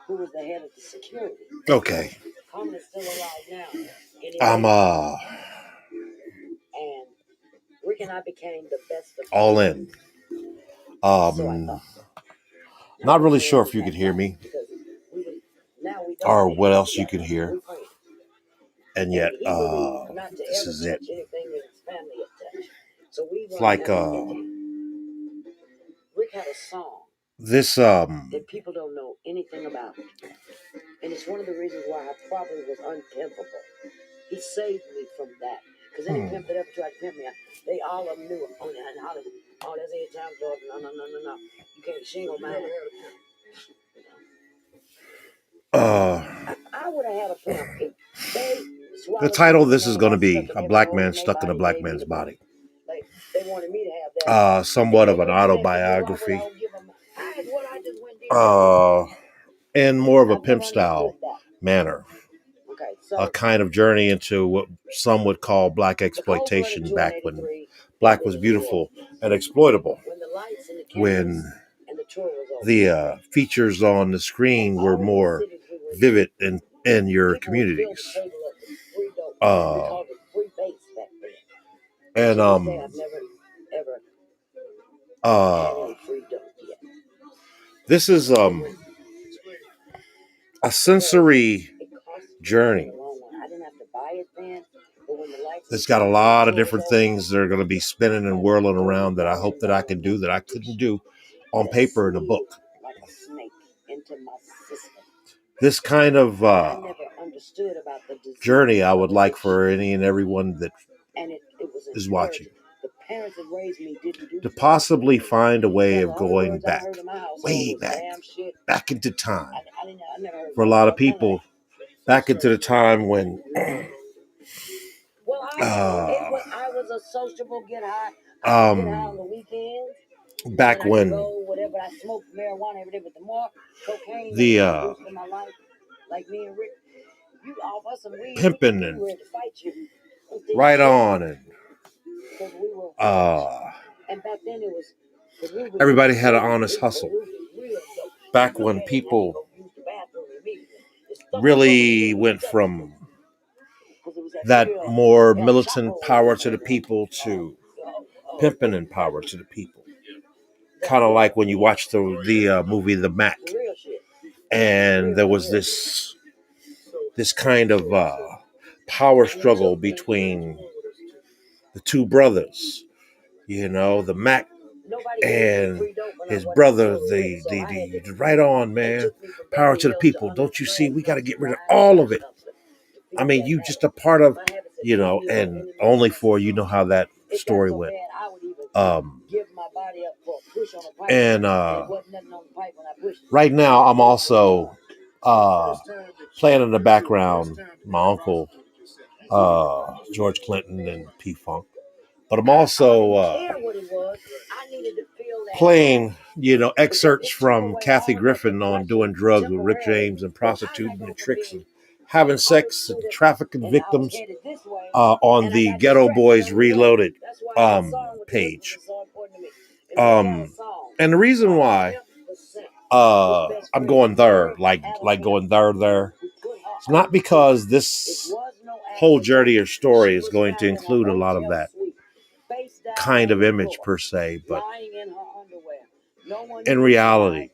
who was the head of the security. Okay. Common is still alive now. I'm And Rick and I became the best of all friends. in. So I thought. Not really sure if you could hear me Now we don't or hang what out else you together. can hear. We friends. And yet, He believed not to this ever is it. touch anything that his family had touched. So we It's weren't like Rick had a song this that people don't know anything about. And it's one of the reasons why I probably was unpimpable. He saved me from that. Because any pimp that ever tried to pimp me, they all of them knew it. And Hollywood, oh, that's 8 times daughter. No. You can't, she ain't gonna marry her. I would have had a pimp if they the swallowed title of something this is and going to got be stuck in A every Black hole Man in their Stuck in a body, Black gave me Man's the money. Body. Like, they wanted me to have that. Somewhat If of they an gonna do that for you, why would autobiography. I give them? I what I just went did. And more of a I've never pimp understood style that. manner. Okay, A so kind of journey into what some would call black the cold-blooded exploitation tour in back when '83 black ended was in New beautiful Orleans. and exploitable. When the lights and the cameras When and the tour was over, the features on the and screen were all of these more cities we were vivid in your people would fill the communities. table up with free dope. We Uh, called it free base back then. and To this day, I've never ever had any free dope yet. this is a sensory journey. I didn't have to buy it then, but when the lights It's got a lot of different things that are going to be spinning and whirling around that I hope that I can do that I couldn't do on paper in a book. Like a snake into my system. This kind of I never understood about the disease journey I would like for any and everyone that and it was is watching the parents that raised me didn't do to possibly find a way of going back, way back into time. I never heard For a lot of people, back into the time when well, I was a sociable get high. I could get high on the weekends. Back when whatever I smoked marijuana every day, but the more cocaine the in my life, like me and Rick, you offer some weed, pimping and ready to fight you. right on and and back then it was everybody had an honest hustle. Back when people really went from that more militant power to the people to pimping and power to the people. Kind of like when you watch the movie The Mac, and there was this kind of power struggle between the two brothers. You know, the Mac and his brother, the right on, man. Power to the people. Don't you see? We got to get rid of all of it. I mean, you just a part of, and only for, how that story went. And right now I'm also playing in the background my uncle George Clinton and P-Funk. But I'm also playing, excerpts from Kathy Griffin on doing drugs with Rick James and prostituting and tricks and having sex and trafficking victims on the Ghetto Boys Reloaded page. And the reason why I'm going there, like going there, it's not because this whole journey or story is going to include a lot of that kind of image per se, but in reality,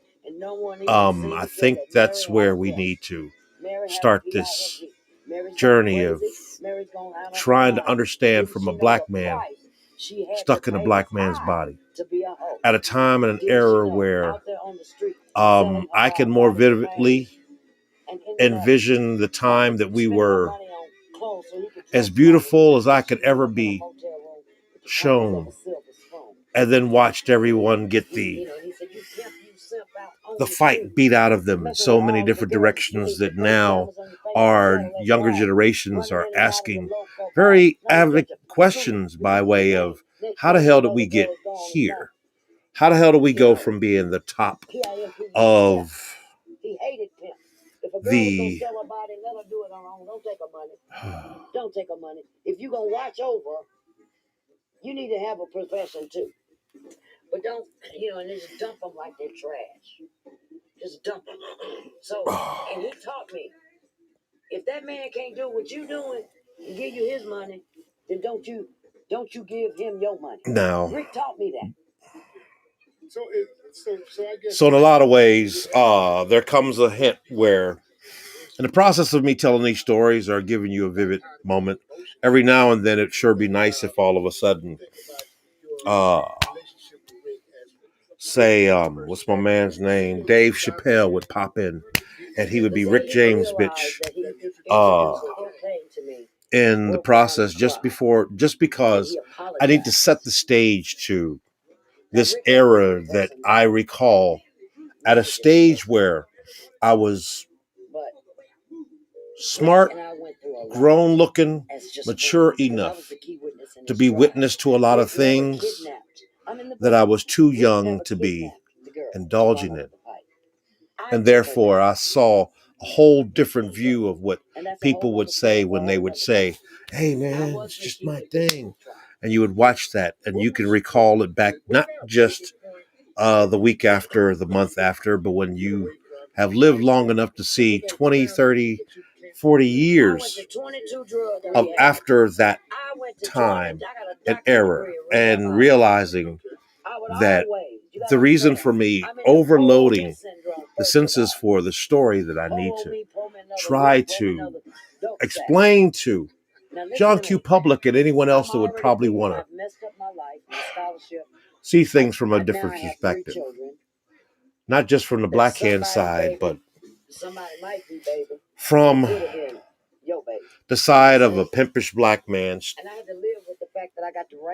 I think that's where we need to start this journey of trying to understand from a black man stuck in a black man's body at a time and an era where I can more vividly envision the time that we were as beautiful as I could ever be shown, and then watched everyone get the fight beat out of them in so many different directions that now our younger generations are asking very avid questions by way of how the hell did we get here? How the hell do we go from being the top of the don't take her money. If you gonna watch over, you need to have a profession too. But don't, and just dump them like they're trash. Just dump him. So, and he taught me, if that man can't do what you doing and give you his money, then don't you give him your money. Now, Rick taught me that. So in a lot of ways, there comes a hint where, in the process of me telling these stories or giving you a vivid moment, every now and then it'd sure be nice if all of a sudden, say, what's my man's name? Dave Chappelle would pop in, and he would be Rick James, bitch, in the process just because I need to set the stage to this era that I recall at a stage where I was smart, grown looking, mature enough to be witness to a lot of things that I was too young to be indulging in. And therefore, I saw a whole different view of what people would say when they would say, hey, man, it's just my thing. And you would watch that and you can recall it back, not just the week after, the month after, but when you have lived long enough to see 20, 30, 40 years of after that time and era, and realizing that the reason for me overloading the senses for the story that I need to try to explain to John Q. Public and anyone else that would probably want to see things from a different perspective. Not just from the black hand side, but from the side of a pimpish black man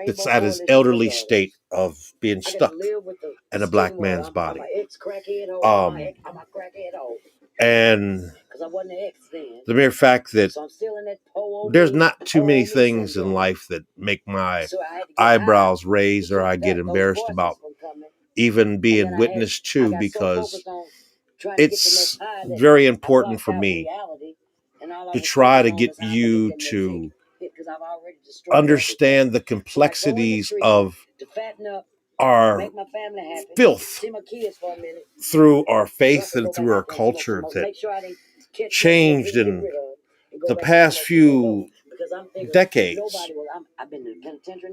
that's at his elderly state of being stuck in a black man's body. And the mere fact that there's not too many things in life that make my eyebrows raise or I get embarrassed about even being witness to, because it's very important for me to try to get you to understand the complexities of our filth through our faith and through our culture that changed in the past few decades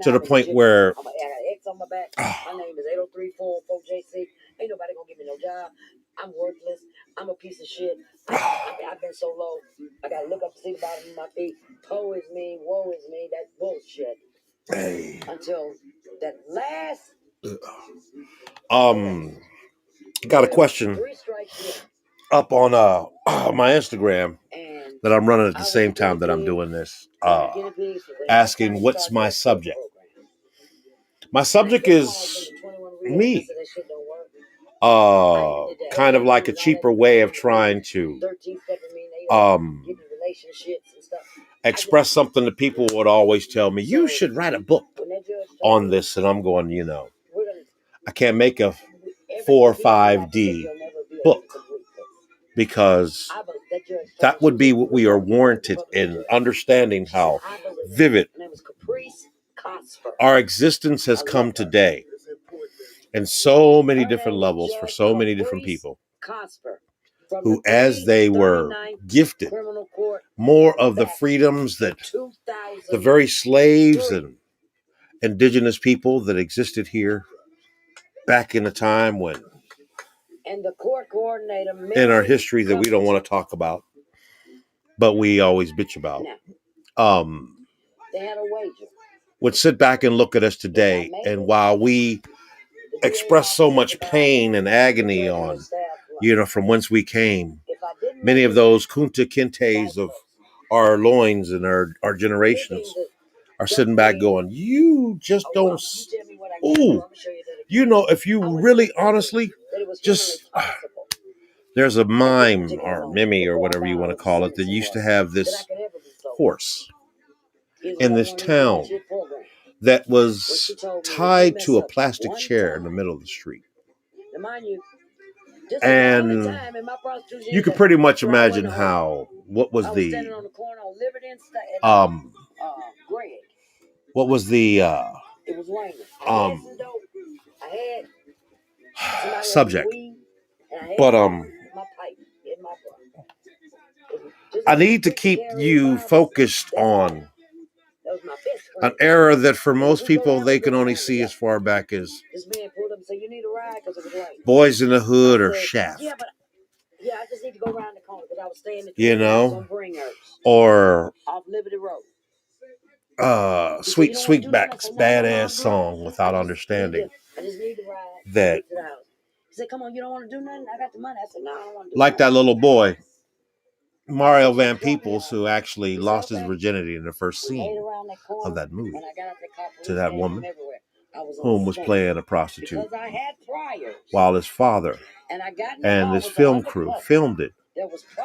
to the point where my name is 80344JC. Ain't nobody gonna give me no job. I'm worthless. I'm a piece of shit. I've been so low. I gotta look up to see the bottom of my feet. Woe is me. That's bullshit. Hey. Until that last. Got a question up on my Instagram that I'm running at the same time that I'm doing this, asking what's my subject. My subject is me. Kind of like a cheaper way of trying to express something that people would always tell me, you should write a book on this. And I'm going, I can't make a 4 or 5D book, because that would be what we are warranted in understanding how vivid our existence has come today in so many different levels for so many different people who, as they were gifted more of the freedoms that the very slaves and indigenous people that existed here back in a time when, in our history that we don't want to talk about, but we always bitch about, would sit back and look at us today. And while we express so much pain and agony on, from whence we came, many of those Kunta Kintes of our loins and our generations are sitting back going, you just don't, if you really honestly just, there's a mime or meme or whatever you want to call it that used to have this horse in this town that was tied to a plastic chair in the middle of the street. And you could pretty much imagine what was the subject. But my pipe in my bra. I need to keep you focused on That was my best an friend. era that for most people they can only see as far back as This man pulled up and said, "You need a ride," because it was late. Boys in the Hood or Shaft. Yeah, but I just need to go around the corner because I was staying at you know, on Bringhurst, or off Liberty Road. Sweet Sweetback's badass song Without Understanding. I just need to ride. That he said, "Come on, you don't want to do nothing? I got the money." I said, "No, I don't want to do like nothing." that little boy, Mario Van Peebles, who actually lost his virginity in the first scene of that movie to that woman, whom was playing a prostitute, while his father and this film crew filmed it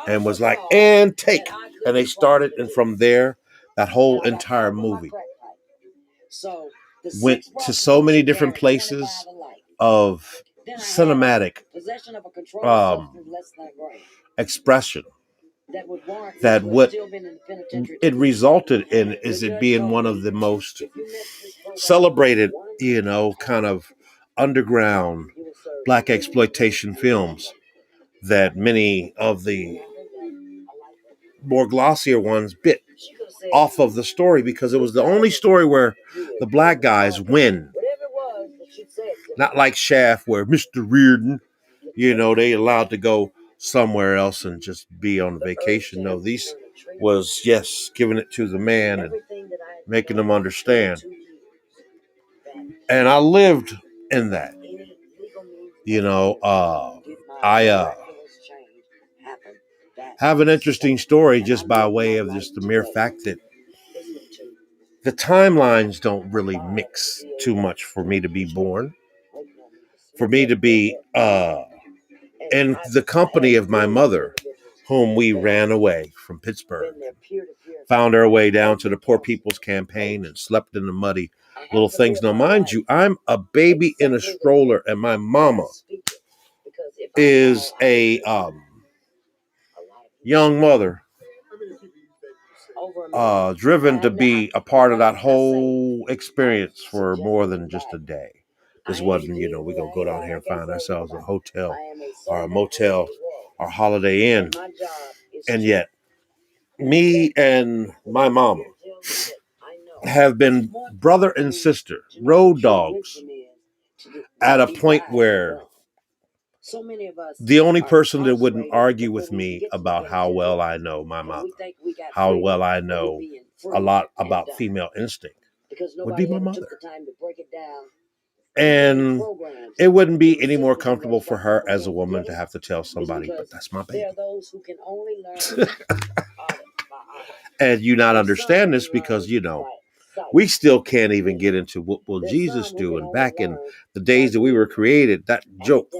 and was like, and take. And they started, and from there, that whole entire movie went to so many different places of cinematic expression that what it resulted in is it being one of the most celebrated, kind of underground black exploitation films that many of the more glossier ones bit off of the story, because it was the only story where the black guys win. Not like Shaft, where Mr. Reardon, they allowed to go somewhere else and just be on vacation. No, these was, yes, giving it to the man and making them understand. And I lived in that. I have an interesting story just by way of just the mere fact that the timelines don't really mix too much for me to be born, for me to be in the company of my mother, whom we ran away from Pittsburgh, found our way down to the Poor People's Campaign and slept in the muddy little things. Now, mind you, I'm a baby in a stroller, and my mama is a young mother, driven to be a part of that whole experience for more than just a day. This wasn't, we're going to go down here and find ourselves a hotel or a motel or Holiday Inn. And yet, me and my mama have been brother and sister, road dogs, at a point where the only person that wouldn't argue with me about how well I know my mother, how well I know a lot about female instinct, would be my mother. And it wouldn't be any more comfortable for her as a woman to have to tell somebody, but that's my baby. And you not understand this because, we still can't even get into what will Jesus do. And back in the days that we were created, that joke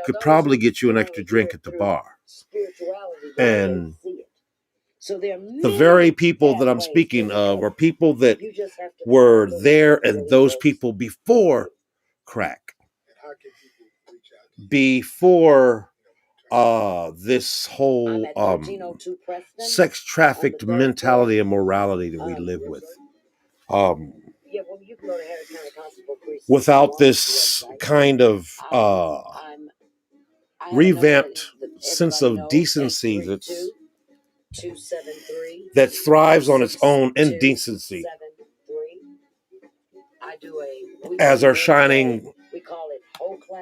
could probably get you an extra drink at the bar. And the very people that I'm speaking of are people that were there, and those people before crack, before this whole sex trafficked mentality and morality that we live with. Without this kind of revamped sense of decency that thrives on its own indecency, as our shining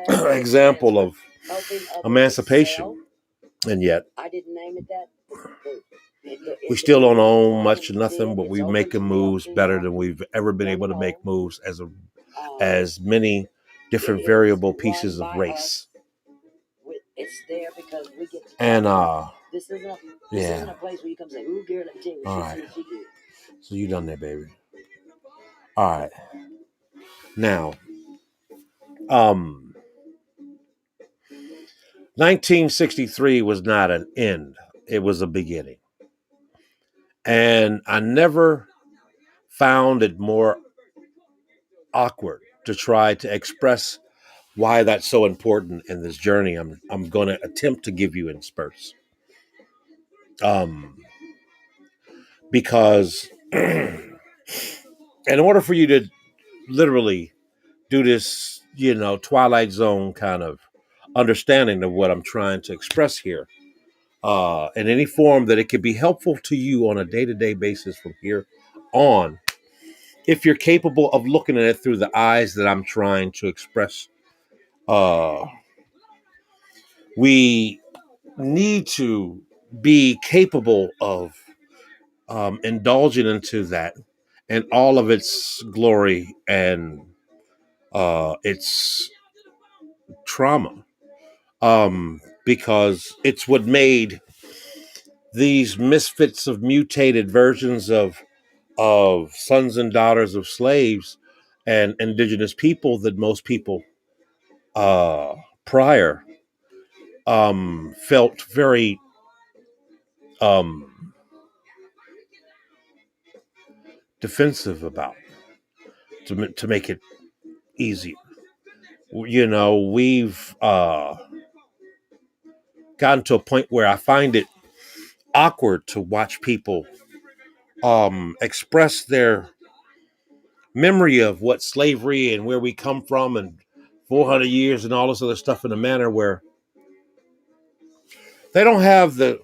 example of emancipation. And yet, we still don't own much of nothing, but we're making moves better than we've ever been able to make moves as many different variable pieces of race. And this isn't a place where you come say, "Ooh, girl, let me tell you what she did." So you done that, baby. All right. Now, 1963 was not an end; it was a beginning. And I never found it more awkward to try to express why that's so important in this journey. I'm going to attempt to give you in spurts. Because in order for you to literally do this, Twilight Zone kind of understanding of what I'm trying to express here, in any form that it could be helpful to you on a day-to-day basis from here on, if you're capable of looking at it through the eyes that I'm trying to express. uh, we need to be capable of indulging into that and all of its glory and its trauma, because it's what made these misfits of mutated versions of sons and daughters of slaves and indigenous people that most people uh, prior felt very um, defensive about, to make it easier. You know, we've gotten to a point where I find it awkward to watch people express their memory of what slavery and where we come from and 400 years and all this other stuff in a manner where they don't have the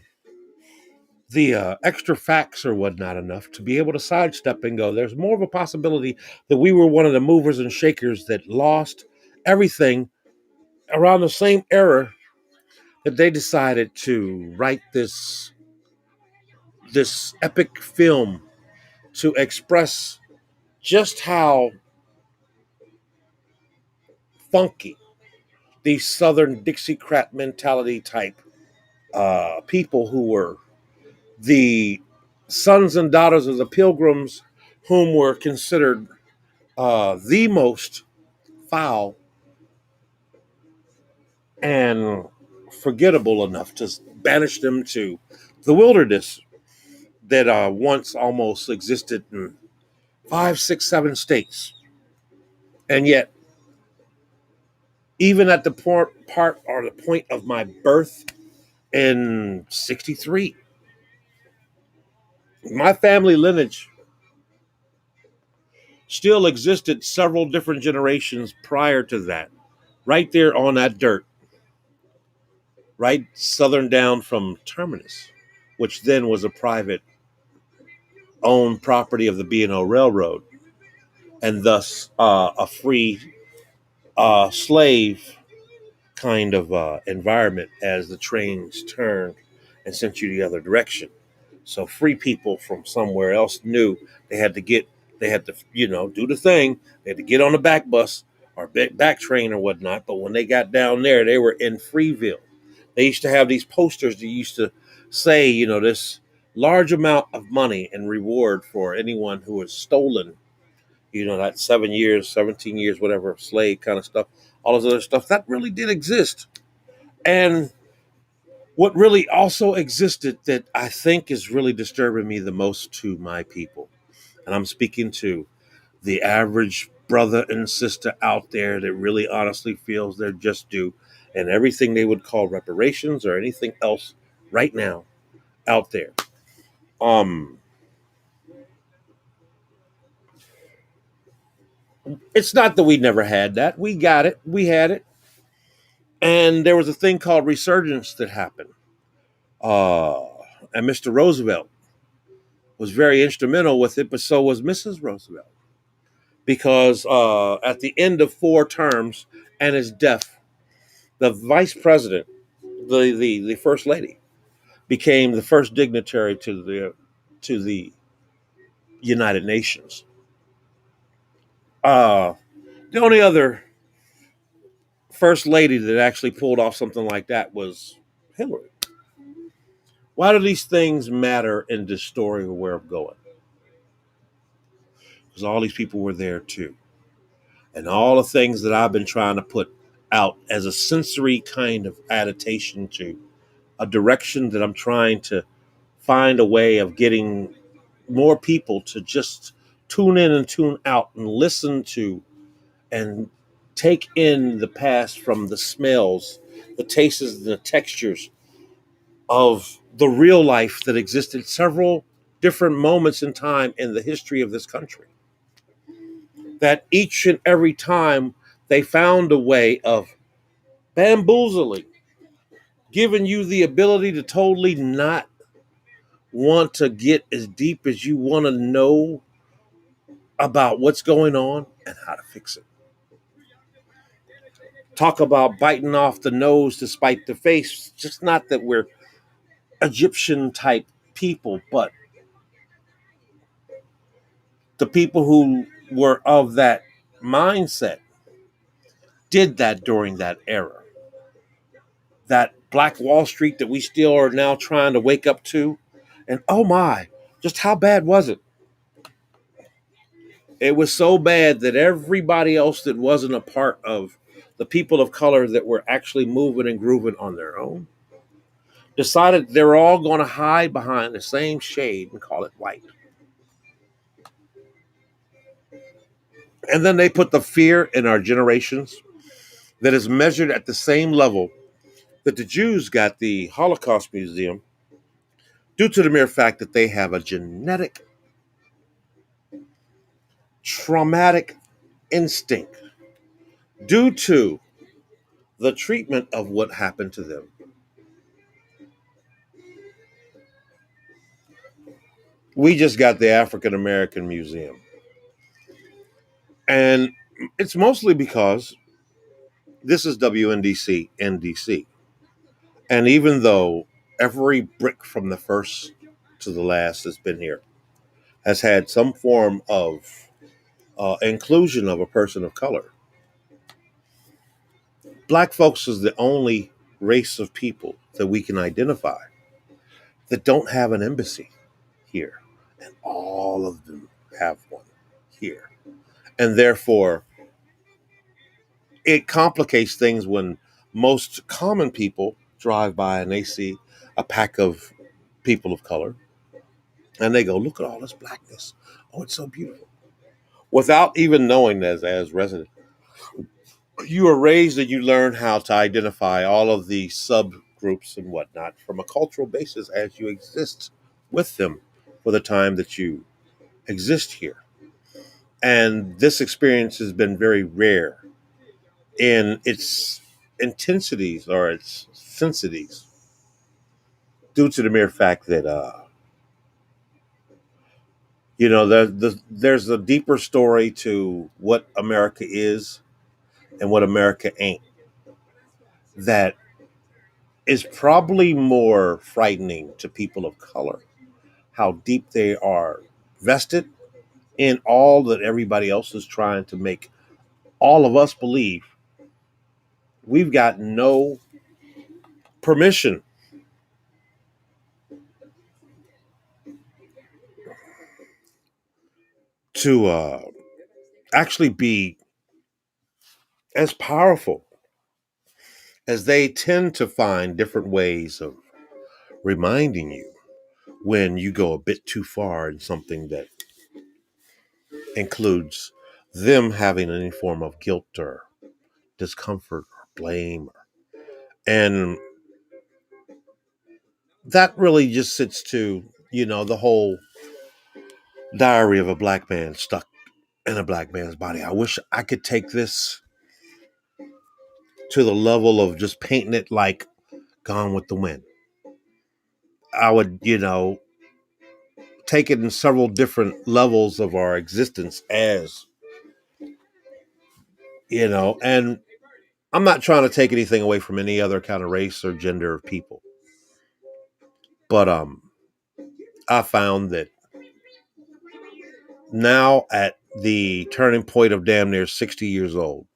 extra facts or whatnot enough to be able to sidestep and go, there's more of a possibility that we were one of the movers and shakers that lost everything around the same era that they decided to write this epic film to express just how funky these Southern Dixiecrat mentality type people who were the sons and daughters of the Pilgrims, whom were considered the most foul and forgettable enough to banish them to the wilderness that once almost existed in 5, 6, 7 states. And yet, even at the part or the point of my birth in 63, my family lineage still existed several different generations prior to that, right there on that dirt, right southern down from Terminus, which then was a private owned property of the B&O Railroad, and thus a free slave kind of environment as the trains turned and sent you the other direction. So free people from somewhere else knew they had to, do the thing. They had to get on the back bus or back train or whatnot. But when they got down there, they were in Freeville. They used to have these posters that used to say, this large amount of money and reward for anyone who has stolen, that 7 years, 17 years, whatever, slave kind of stuff, all this other stuff. That really did exist. And what really also existed that I think is really disturbing me the most to my people, and I'm speaking to the average brother and sister out there that really honestly feels they're just due and everything they would call reparations or anything else right now out there. Um, it's not that we never had that. We got it. We had it. And there was a thing called resurgence that happened. Uh, and Mr. Roosevelt was very instrumental with it, but so was Mrs. Roosevelt. Because at the end of 4 terms and his death, the vice president, the first lady, became the first dignitary to the United Nations. Uh, the only other first lady that actually pulled off something like that was Hillary. Why do these things matter in this story of where I'm going? Because all these people were there too. And all the things that I've been trying to put out as a sensory kind of adaptation to a direction that I'm trying to find a way of getting more people to just tune in and tune out and listen to and take in the past from the smells, the tastes, and the textures of the real life that existed several different moments in time in the history of this country. That each and every time they found a way of bamboozling, giving you the ability to totally not want to get as deep as you want to know about what's going on and how to fix it. Talk about biting off the nose to spite the face. Just not that we're Egyptian type people, but the people who were of that mindset did that during that era. That Black Wall Street that we still are now trying to wake up to. And oh my, just how bad was it? It was so bad that everybody else that wasn't a part of the people of color that were actually moving and grooving on their own decided they're all going to hide behind the same shade and call it white. And then they put the fear in our generations that is measured at the same level that the Jews got the Holocaust Museum due to the mere fact that they have a genetic, traumatic instinct due to the treatment of what happened to them. We just got the African American Museum. And it's mostly because this is WNDC in DC. And even though every brick from the first to the last that's been here has had some form of inclusion of a person of color, Black folks is the only race of people that we can identify that don't have an embassy here. And all of them have one here. And therefore, it complicates things when most common people drive by and they see a pack of people of color and they go, look at all this blackness. Oh, it's so beautiful. Without even knowing as residents, you are raised and you learn how to identify all of the subgroups and whatnot from a cultural basis as you exist with them for the time that you exist here. And this experience has been very rare in its intensities or its sensities due to the mere fact that there's a deeper story to what America is and what America ain't that is probably more frightening to people of color, how deep they are vested in all that everybody else is trying to make all of us believe. We've got no permission to actually be as powerful as they tend to find different ways of reminding you when you go a bit too far in something that includes them having any form of guilt or discomfort or blame. And that really just sits to, the whole diary of a black man stuck in a black man's body. I wish I could take this to the level of just painting it like Gone with the Wind. I would, take it in several different levels of our existence as, and I'm not trying to take anything away from any other kind of race or gender of people. But I found that now at the turning point of damn near 60 years old,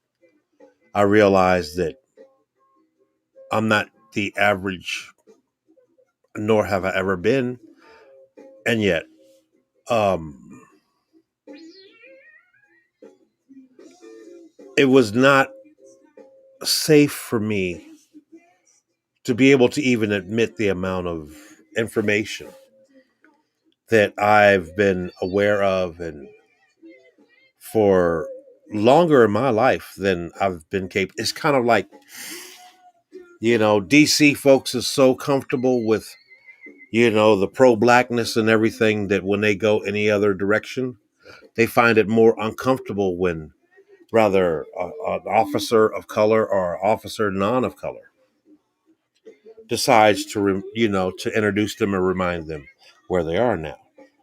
I realized that I'm not the average, nor have I ever been. And yet, it was not safe for me to be able to even admit the amount of information that I've been aware of and for longer in my life than I've been capable. It's kind of like, DC folks is so comfortable with, the pro-blackness and everything that when they go any other direction, they find it more uncomfortable when, rather an officer of color or officer non of color decides to introduce them and remind them where they are now.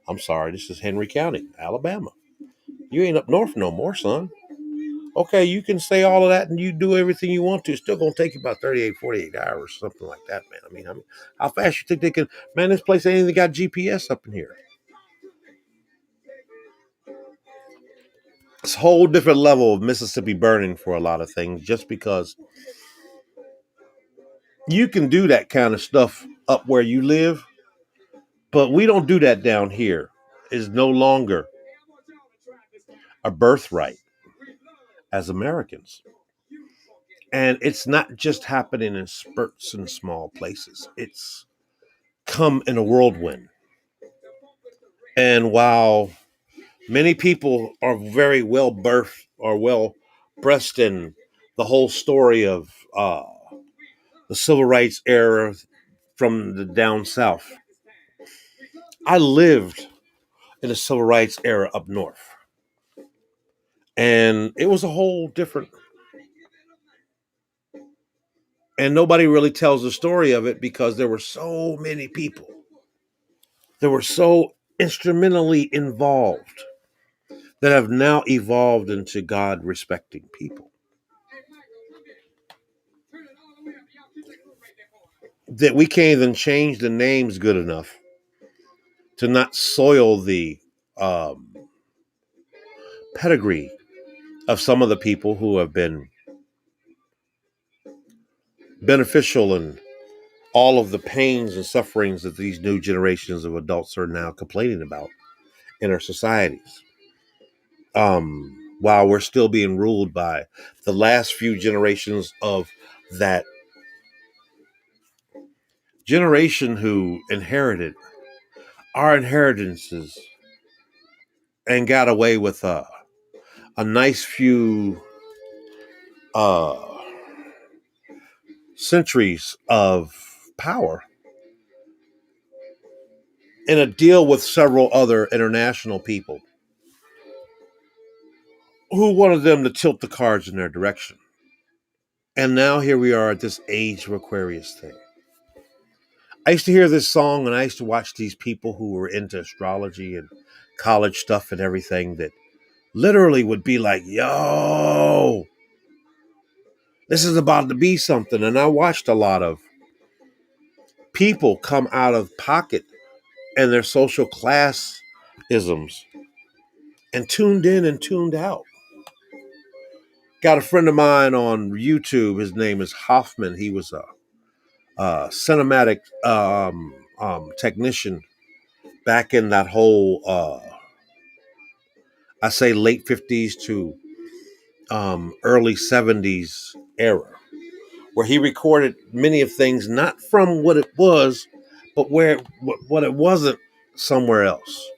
I'm sorry, this is Henry County, Alabama. You ain't up north no more, son. Okay, you can say all of that and you do everything you want to. It's still going to take you about 38, 48 hours, something like that, man. I mean, how fast you think they can? Man, this place ain't even got GPS up in here. It's a whole different level of Mississippi burning for a lot of things just because you can do that kind of stuff up where you live, but we don't do that down here. It's no longer a birthright as Americans. And it's not just happening in spurts in small places. It's come in a whirlwind. And while many people are very well birthed or well breast in the whole story of the civil rights era from the down south, I lived in the civil rights era up north. And it was a whole different, and nobody really tells the story of it because there were so many people that were so instrumentally involved that have now evolved into God respecting people. That we can't even change the names good enough to not soil the um, pedigree of some of the people who have been beneficial in all of the pains and sufferings that these new generations of adults are now complaining about in our societies. While we're still being ruled by the last few generations of that generation who inherited our inheritances and got away with a nice few uh, centuries of power in a deal with several other international people who wanted them to tilt the cards in their direction. And now here we are at this age of Aquarius thing. I used to hear this song and I used to watch these people who were into astrology and college stuff and everything that literally would be like, yo, this is about to be something. And I watched a lot of people come out of pocket and their social class isms and tuned in and tuned out. Got a friend of mine on YouTube. His name is Hoffman. He was a cinematic technician back in that whole, I say late 50s to early 70s era, where he recorded many of things, not from what it was, but what it wasn't somewhere else.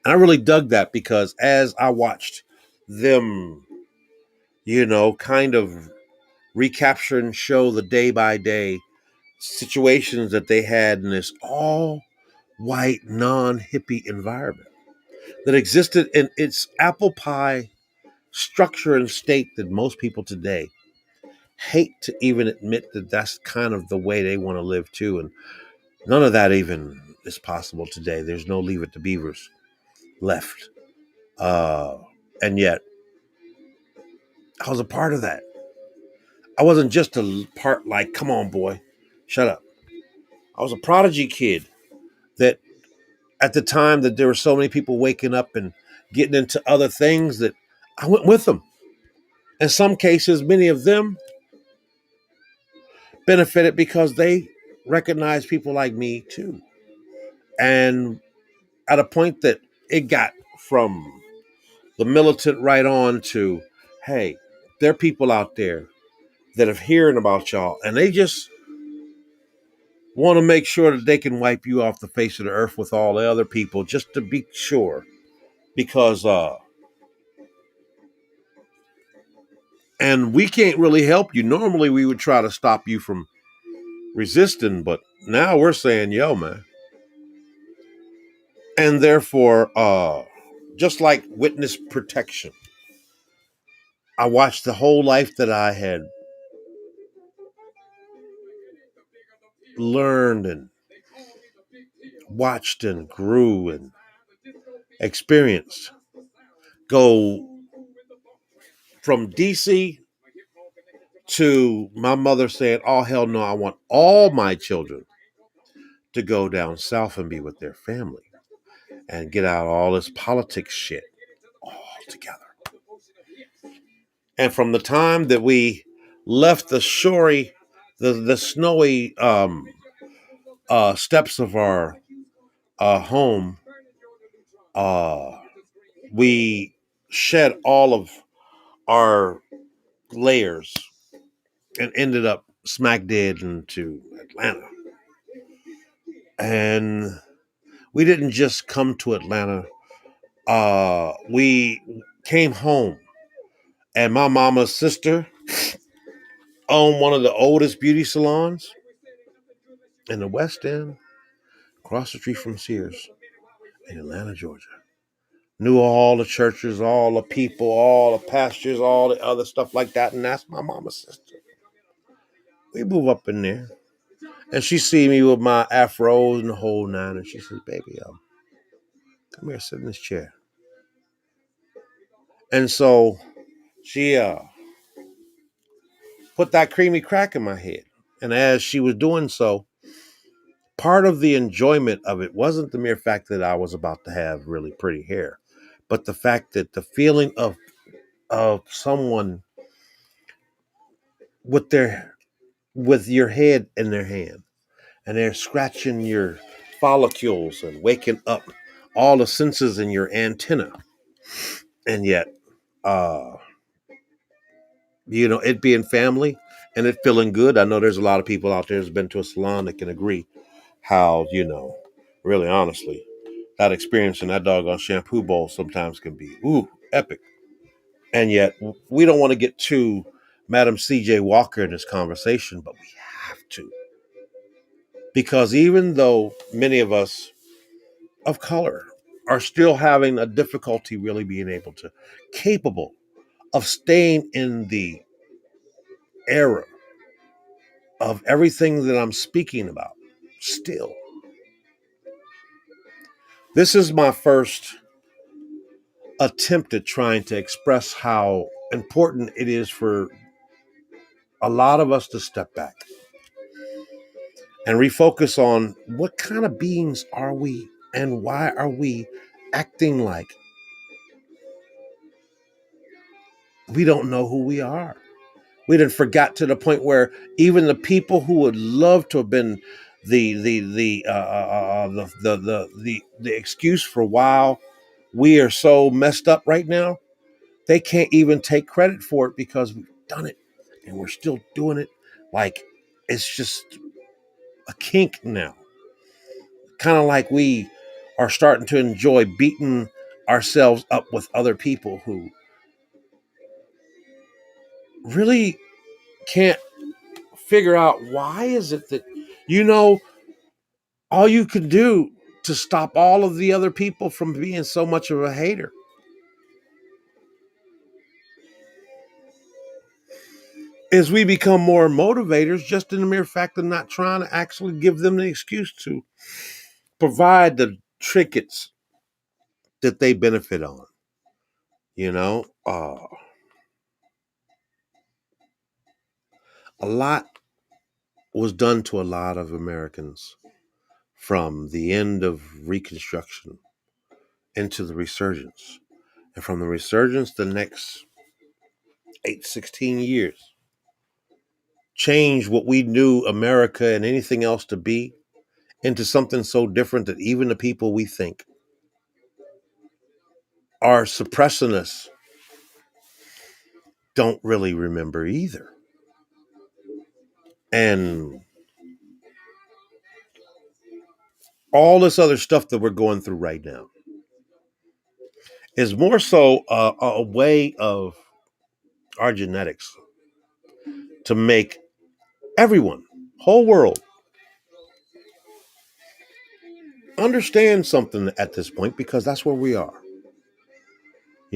And I really dug that because as I watched them, kind of recapture and show the day by day situations that they had in this all white, non hippie environment that existed in its apple pie structure and state that most people today hate to even admit that that's kind of the way they want to live too. And none of that even is possible today. There's no Leave It to Beavers left. And yet, I was a part of that. I wasn't just a part like, come on, boy, shut up. I was a prodigy kid that at the time that there were so many people waking up and getting into other things that I went with them. In some cases, many of them benefited because they recognized people like me too. And at a point that it got from the militant right on to, hey, there are people out there that have hearing about y'all and they just want to make sure that they can wipe you off the face of the earth with all the other people just to be sure. Because and we can't really help you. Normally we would try to stop you from resisting, but now we're saying, yo, man. And therefore, just like witness protection, I watched the whole life that I had learned and watched and grew and experienced go from DC to my mother saying, "Oh, hell no, I want all my children to go down south and be with their family and get out all this politics shit all together." And from the time that we left the snowy steps of our home, uh, we shed all of our layers and ended up smack dead into Atlanta. And we didn't just come to Atlanta. We came home, and my mama's sister owned one of the oldest beauty salons in the West End, across the street from Sears in Atlanta, Georgia. Knew all the churches, all the people, all the pastors, all the other stuff like that, and that's my mama's sister. We move up in there, and she see me with my afros and the whole nine, and she says, "Baby, come here, sit in this chair." And so she put that creamy crack in my head. And as she was doing so, part of the enjoyment of it wasn't the mere fact that I was about to have really pretty hair, but the fact that the feeling of someone with their with your head in their hand, and they're scratching your follicles and waking up all the senses in your antenna, and yet uh it being family and it feeling good. I know there's a lot of people out there that's been to a salon that can agree how, really honestly, that experience in that doggone shampoo bowl sometimes can be epic. And yet we don't want to get too Madam CJ Walker in this conversation, but we have to. Because even though many of us of color are still having a difficulty really being capable of staying in the era of everything that I'm speaking about, still. This is my first attempt at trying to express how important it is for a lot of us to step back and refocus on what kind of beings are we and why are we acting like we don't know who we are. We done forgot to the point where even the people who would love to have been the excuse for why we are so messed up right now, they can't even take credit for it because we've done it and we're still doing it like it's just a kink now. Kind of like we are starting to enjoy beating ourselves up with other people who really can't figure out why is it that you know all you can do to stop all of the other people from being so much of a hater is we become more motivators just in the mere fact of not trying to actually give them the excuse to provide the trinkets that they benefit on. You know, a lot was done to a lot of Americans from the end of Reconstruction into the resurgence. And from the resurgence, the next 16 years changed what we knew America and anything else to be into something so different that even the people we think are suppressing us don't really remember either. And all this other stuff that we're going through right now is more so a way of our genetics to make everyone, whole world, understand something at this point because that's where we are.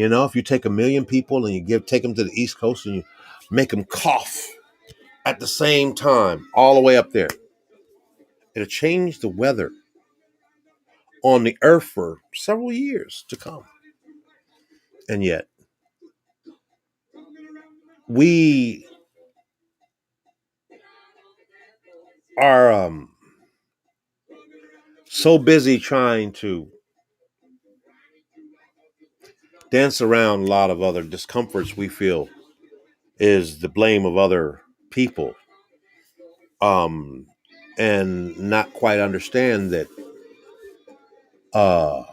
If you take 1 million people and you take them to the East Coast and you make them cough at the same time, all the way up there, it'll change the weather on the earth for several years to come. And yet, we are so busy trying to dance around a lot of other discomforts we feel is the blame of other people, um, and not quite understand that uh,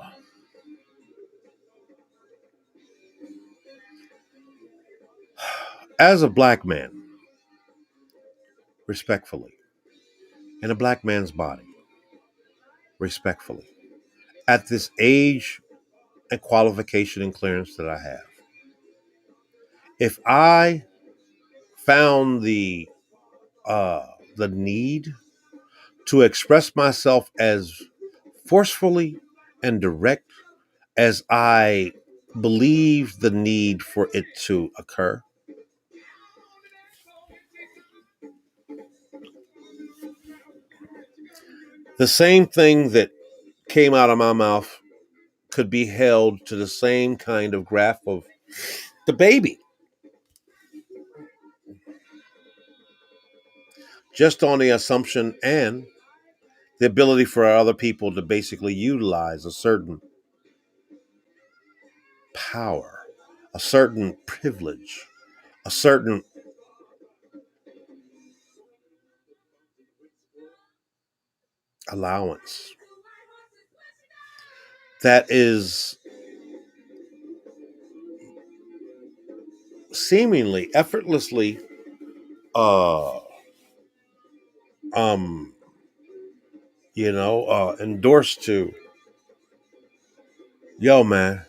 as a black man, respectfully, in a black man's body, respectfully, at this age and qualification and clearance that I have, if I found the need to express myself as forcefully and direct as I believe the need for it to occur, the same thing that came out of my mouth could be held to the same kind of graph of the baby, just on the assumption and the ability for other people to basically utilize a certain power, a certain privilege, a certain allowance that is seemingly effortlessly uh um endorsed to, yo man,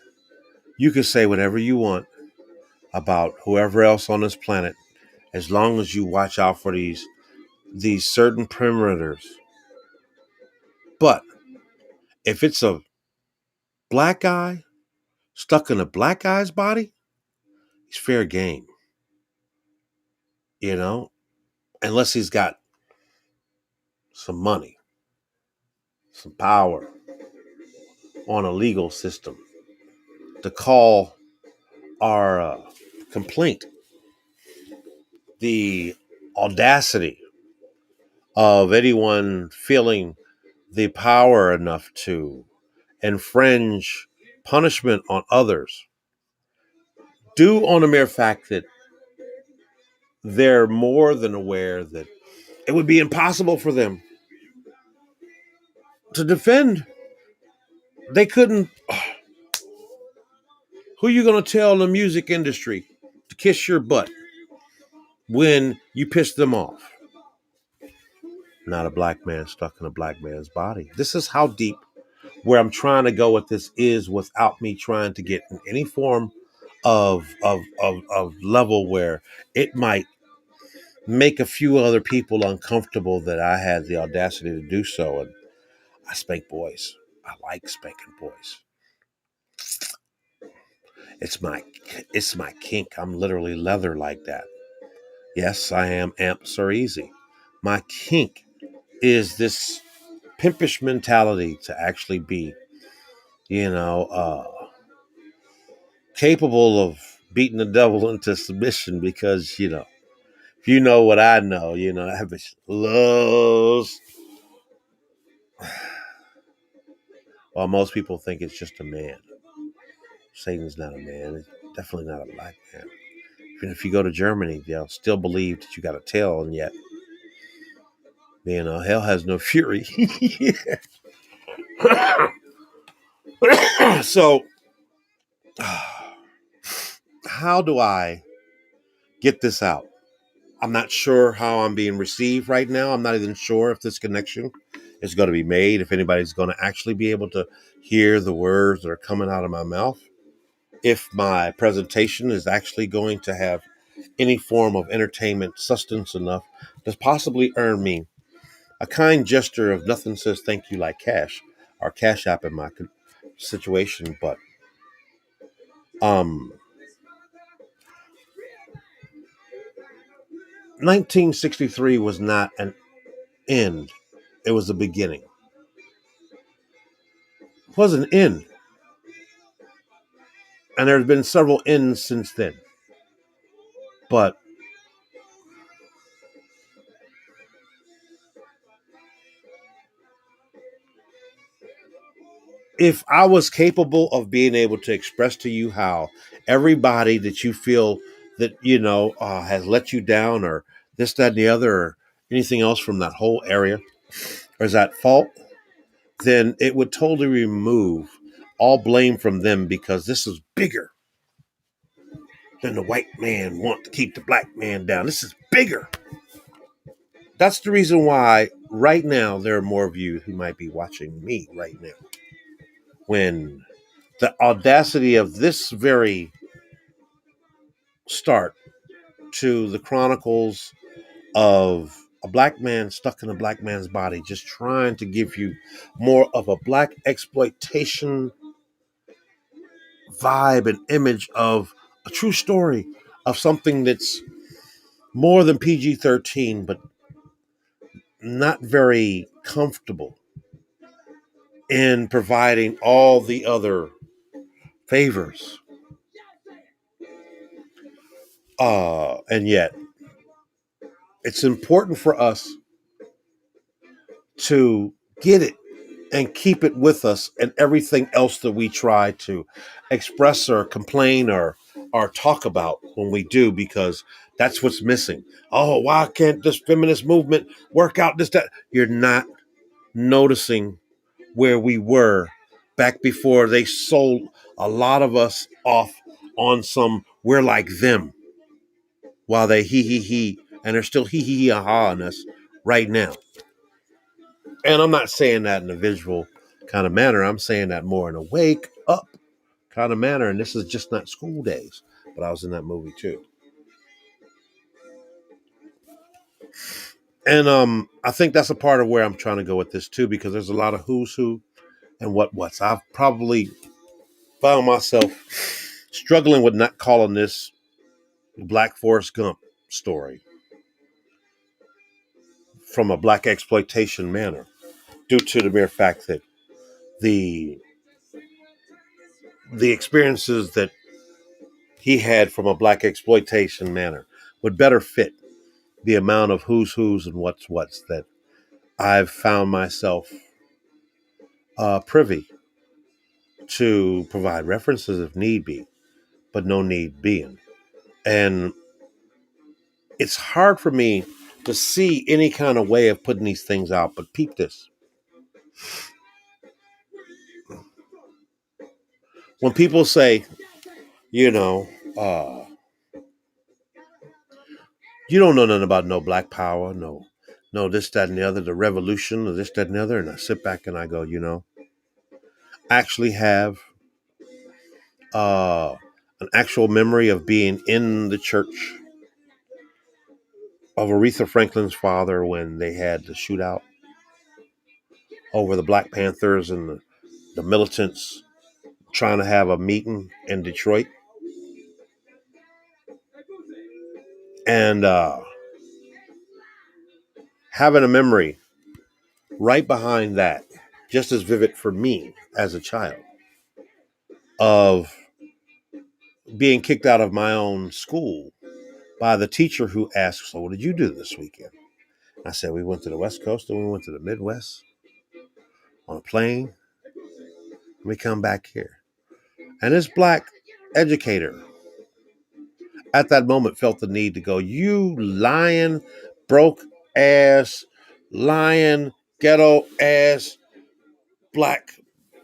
you can say whatever you want about whoever else on this planet as long as you watch out for these certain perimeters. But if it's a black guy stuck in a black guy's body, he's fair game, you know, unless he's got some money, some power on a legal system to call our complaint. The audacity of anyone feeling the power enough to infringe punishment on others due on the mere fact that they're more than aware that it would be impossible for them to defend. They couldn't. Who are you going to tell in the music industry to kiss your butt when you piss them off? Not a black man stuck in a black man's body. This is how deep where I'm trying to go with this is without me trying to get in any form of level where it might make a few other people uncomfortable that I had the audacity to do so. And I spank boys. I like spanking boys. It's my it's my kink. I'm literally leather like that. Yes, I am amp Sir Easy. My kink is this pimpish mentality to actually be, you know, capable of beating the devil into submission because, if you know what I know, that bitch loves. Well, most people think it's just a man. Satan's not a man. It's definitely not a black man. Even if you go to Germany, they'll still believe that you got a tail, and yet, hell has no fury. So, how do I get this out? I'm not sure how I'm being received right now. I'm not even sure if this connection is going to be made, if anybody's going to actually be able to hear the words that are coming out of my mouth, if my presentation is actually going to have any form of entertainment substance enough to possibly earn me a kind gesture of nothing says thank you like cash or cash app in my situation. But Um, 1963 was not an end; it was a beginning. It was an end, and there have been several ends since then. But if I was capable of being able to express to you how everybody that you feel that has let you down, or this, that, and the other, or anything else from that whole area, or is at fault, then it would totally remove all blame from them, because this is bigger than the white man want to keep the black man down. This is bigger. That's the reason why right now there are more of you who might be watching me right now, when the audacity of this very start to the chronicles of a black man stuck in a black man's body, just trying to give you more of a black exploitation vibe and image of a true story of something that's more than PG-13, but not very comfortable in providing all the other favors. And yet, it's important for us to get it and keep it with us, and everything else that we try to express or complain or talk about when we do, because that's what's missing. Oh, why can't this feminist movement work out this, that? You're not noticing where we were back before they sold a lot of us off on some we're like them, while they he and they're still he aha on us right now. And I'm not saying that in a visual kind of manner. I'm saying that more in a wake up kind of manner. And this is just not school days, but I was in that movie too. And I think that's a part of where I'm trying to go with this too, because there's a lot of who's who and what's. I've probably found myself struggling with not calling this Black Forrest Gump story from a black exploitation manner, due to the mere fact that the the experiences that he had from a black exploitation manner would better fit the amount of who's and what's that I've found myself privy to provide references if need be, but no need being. And it's hard for me to see any kind of way of putting these things out, but peep this. When people say, you know, uh, you don't know nothing about no black power, no this, that, and the other, the revolution, or this, that, and the other, and I sit back and I go, I actually have uh, an actual memory of being in the church of Aretha Franklin's father when they had the shootout over the Black Panthers and the militants trying to have a meeting in Detroit. And having a memory right behind that, just as vivid for me as a child, of being kicked out of my own school by the teacher who asked, "So what did you do this weekend?" I said, "We went to the West Coast and we went to the Midwest on a plane. And we come back here." And this black educator at that moment felt the need to go, "You lying, broke ass, lying, ghetto ass black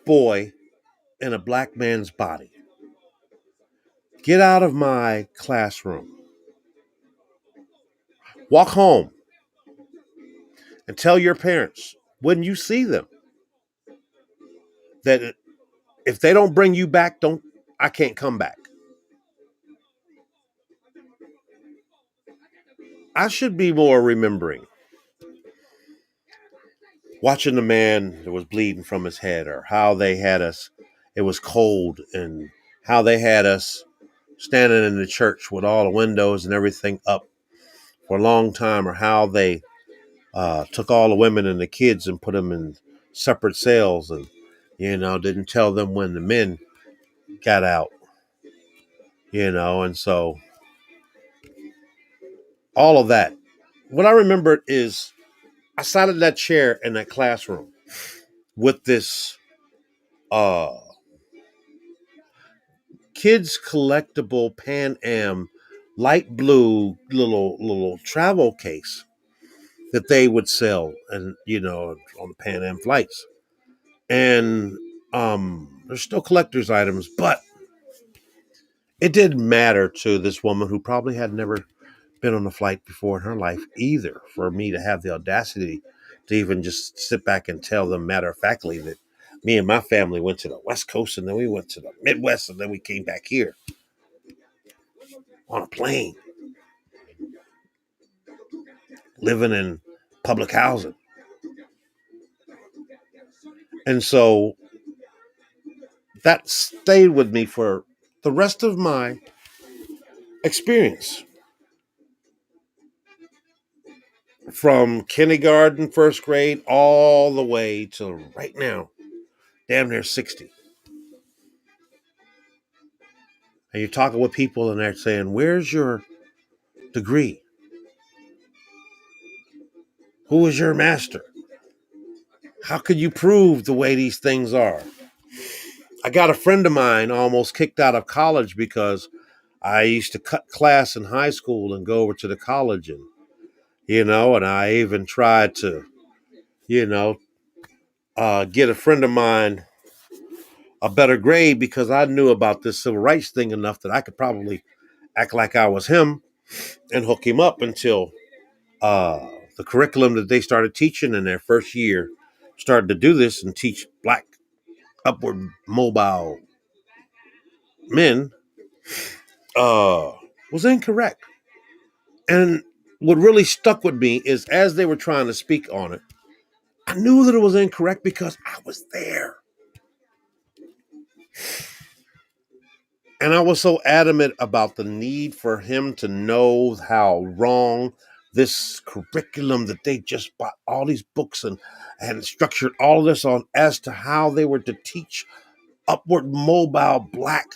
boy in a black man's body. Get out of my classroom. Walk home and tell your parents when you see them that if they don't bring you back, I can't come back." I should be more remembering watching the man that was bleeding from his head, or how they had us. It was cold and how they had us standing in the church with all the windows and everything up for a long time, or how they took all the women and the kids and put them in separate cells, and didn't tell them when the men got out, and so all of that. What I remember is I sat in that chair in that classroom with this uh kids collectible Pan Am light blue little travel case that they would sell, and on the Pan Am flights. And there's still collector's items, but it didn't matter to this woman who probably had never been on a flight before in her life either, for me to have the audacity to even just sit back and tell them matter of factly that me and my family went to the West Coast, and then we went to the Midwest, and then we came back here on a plane, living in public housing. And so that stayed with me for the rest of my experience, from kindergarten, first grade, all the way to right now, damn near 60. And you're talking with people and they're saying, "Where's your degree? Who is your master? How could you prove the way these things are?" I got a friend of mine almost kicked out of college because I used to cut class in high school and go over to the college, and I even tried to, you know, get a friend of mine a better grade because I knew about this civil rights thing enough that I could probably act like I was him and hook him up until uh, the curriculum that they started teaching in their first year started to do this and teach black upward mobile men was incorrect. And what really stuck with me is as they were trying to speak on it, I knew that it was incorrect because I was there. And I was so adamant about the need for him to know how wrong this curriculum that they just bought all these books and structured all of this on as to how they were to teach upward mobile black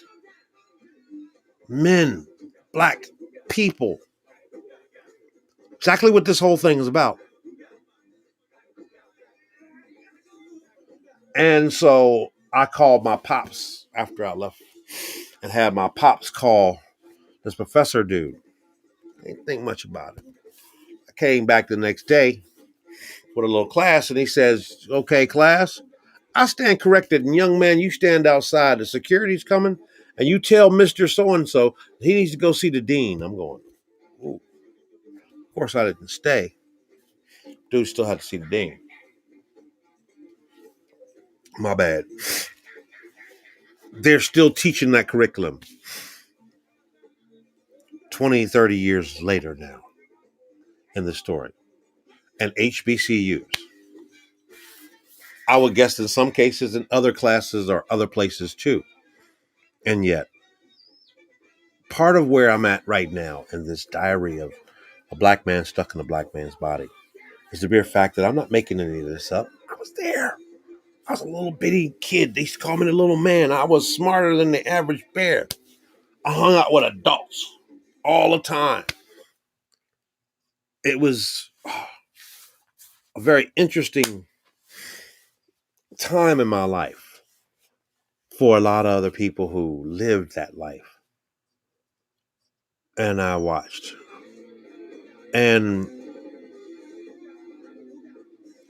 men, black people. Exactly what this whole thing is about. And so I called my pops after I left and had my pops call this professor dude. Didn't think much about it. I came back the next day with a little class, and he says, "Okay, class, I stand corrected. And young man, you stand outside. The security's coming, and you tell Mr. So-and-so he needs to go see the dean." I'm going, ooh. Of course, I didn't stay. Dude still had to see the dean. My bad. They're still teaching that curriculum 20, 30 years later now in the story. And HBCUs. I would guess in some cases in other classes or other places too. And yet, part of where I'm at right now in this diary of a black man stuck in a black man's body is the mere fact that I'm not making any of this up. I was there. I was a little bitty kid. They used to call me the little man. I was smarter than the average bear. I hung out with adults all the time. It was a very interesting time in my life for a lot of other people who lived that life. And I watched. And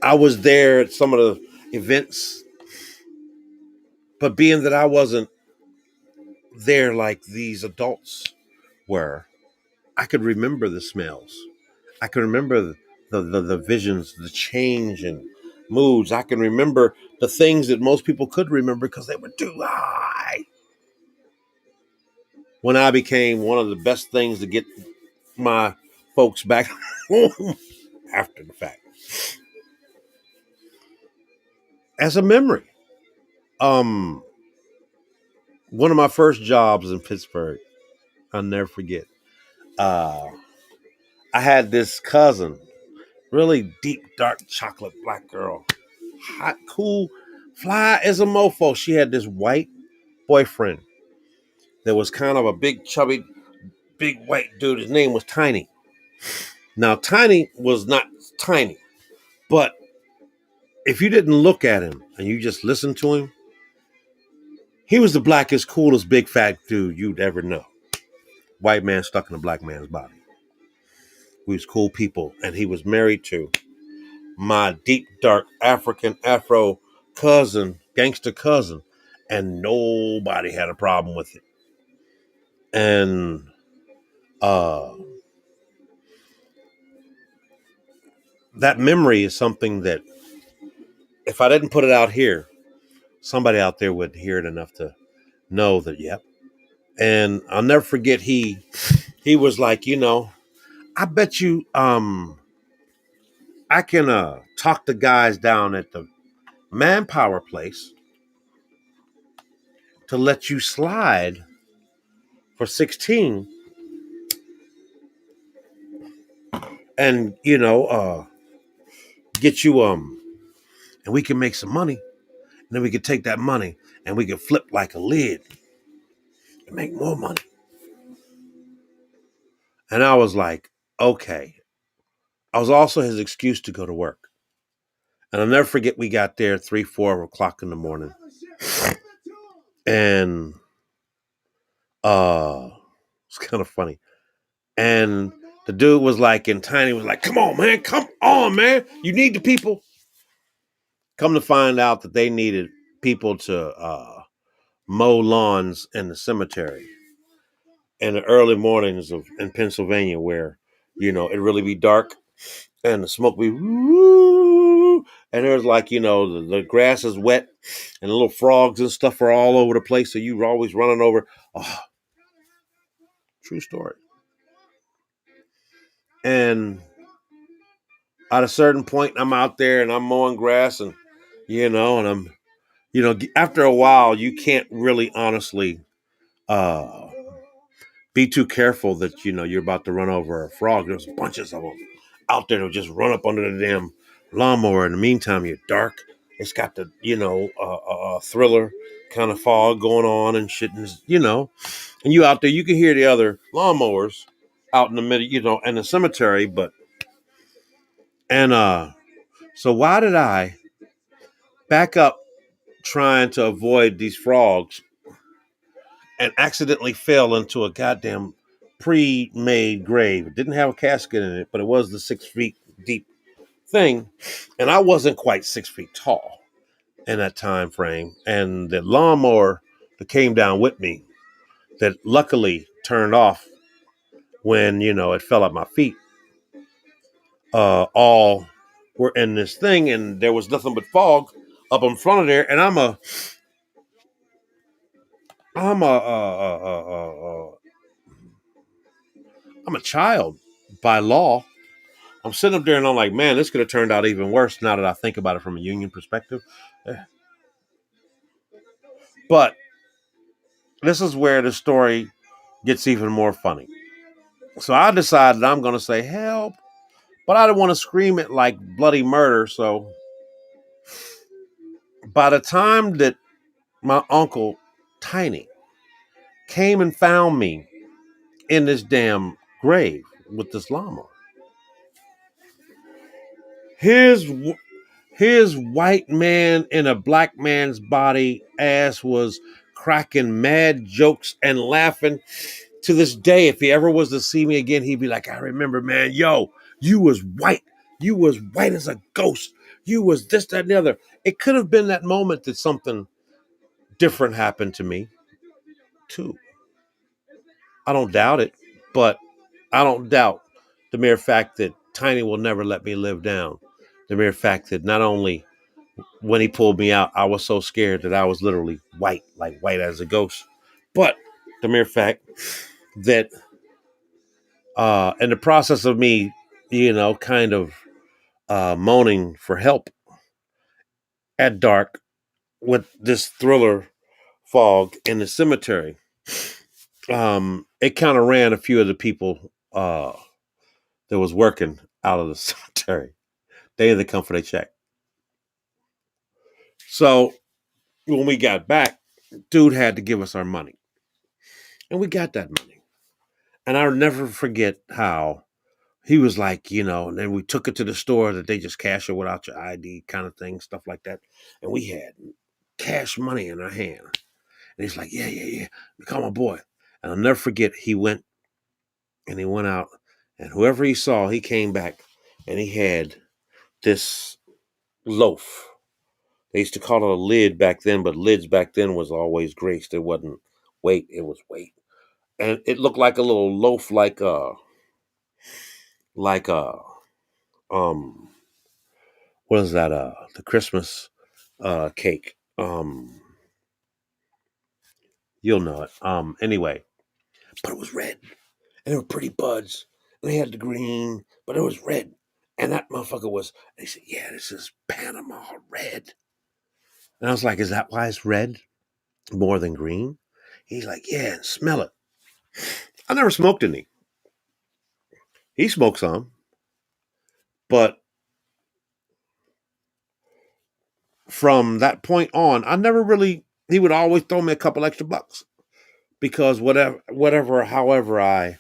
I was there at some of the events, but being that I wasn't there like these adults were, I could remember the smells. I could remember the visions, the change in moods. I can remember the things that most people could remember because they were too high. When I became one of the best things to get my folks back home after the fact. As a memory. Um, one of my first jobs in Pittsburgh, I'll never forget. Uh, I had this cousin, really deep, dark chocolate black girl, hot, cool, fly as a mofo. She had this white boyfriend that was kind of a big, chubby, big white dude. His name was Tiny. Now, Tiny was not tiny, but if you didn't look at him and you just listened to him, he was the blackest, coolest, big fat dude you'd ever know. White man stuck in a black man's body. We was cool people, and he was married to my deep, dark African Afro cousin, gangster cousin, and nobody had a problem with it. And uh, that memory is something that if I didn't put it out here, somebody out there would hear it enough to know that, yep. And I'll never forget he was like, I bet you I can talk the guys down at the Manpower place to let you slide for 16 and get you and we can make some money, and then we could take that money and we could flip like a lid and make more money. And I was like, okay. I was also his excuse to go to work. And I'll never forget, we got there 3-4 o'clock in the morning. And it's kind of funny. And the dude was like, and Tiny was like, come on, man. You need the people. Come to find out that they needed people to mow lawns in the cemetery in the early mornings in Pennsylvania, where, it really be dark and the smoke be woo, and there's like, the grass is wet and the little frogs and stuff are all over the place. So you're always running over. Oh, true story. And at a certain point, I'm out there and I'm mowing grass and, and I'm, after a while, you can't really honestly be too careful that, you're about to run over a frog. There's bunches of them out there that just run up under the damn lawnmower. In the meantime, you're dark. It's got the, thriller kind of fog going on and shit. And, and you out there, you can hear the other lawnmowers out in the middle, in the cemetery. So why did I back up trying to avoid these frogs and accidentally fell into a goddamn pre-made grave? It didn't have a casket in it, but it was the 6 feet deep thing. And I wasn't quite 6 feet tall in that time frame. And the lawnmower that came down with me, that luckily turned off when, it fell at my feet, all were in this thing, and there was nothing but fog up in front of there. And I'm a I'm a child by law. I'm sitting up there and I'm like, man, this could have turned out even worse now that I think about it from a union perspective. But this is where the story gets even more funny. So I decided I'm going to say help, but I didn't want to scream it like bloody murder. So by the time that my uncle Tiny came and found me in this damn grave with this lawnmower, his white man in a black man's body ass was cracking mad jokes and laughing. To this day, if he ever was to see me again, he'd be like, I remember, man, yo, you was white. You was white as a ghost. You was this, that, and the other. It could have been that moment that something different happened to me, too. I don't doubt it, but I don't doubt the mere fact that Tiny will never let me live down. The mere fact that not only when he pulled me out, I was so scared that I was literally white, like white as a ghost. But the mere fact that in the process of me, kind of moaning for help at dark with this thriller fog in the cemetery. It kind of ran a few of the people that was working out of the cemetery. They had to come for their check. So when we got back, dude had to give us our money. And we got that money. And I'll never forget how he was like, and then we took it to the store that they just cash it without your ID kind of thing, stuff like that. And we had cash money in our hand. And he's like, yeah. Become my boy. And I'll never forget, he went out, and whoever he saw, he came back and he had this loaf. They used to call it a lid back then, but lids back then was always graced. It wasn't weight, it was weight. And it looked like a little loaf, like um what is that? The Christmas cake. You'll know it. Anyway, but it was red. And they were pretty buds. And they had the green, but it was red. And that motherfucker was, they said, yeah, this is Panama red. And I was like, is that why it's red more than green? He's like, yeah, and smell it. I never smoked any. He smoked some, but from that point on, I never really, he would always throw me a couple extra bucks because however I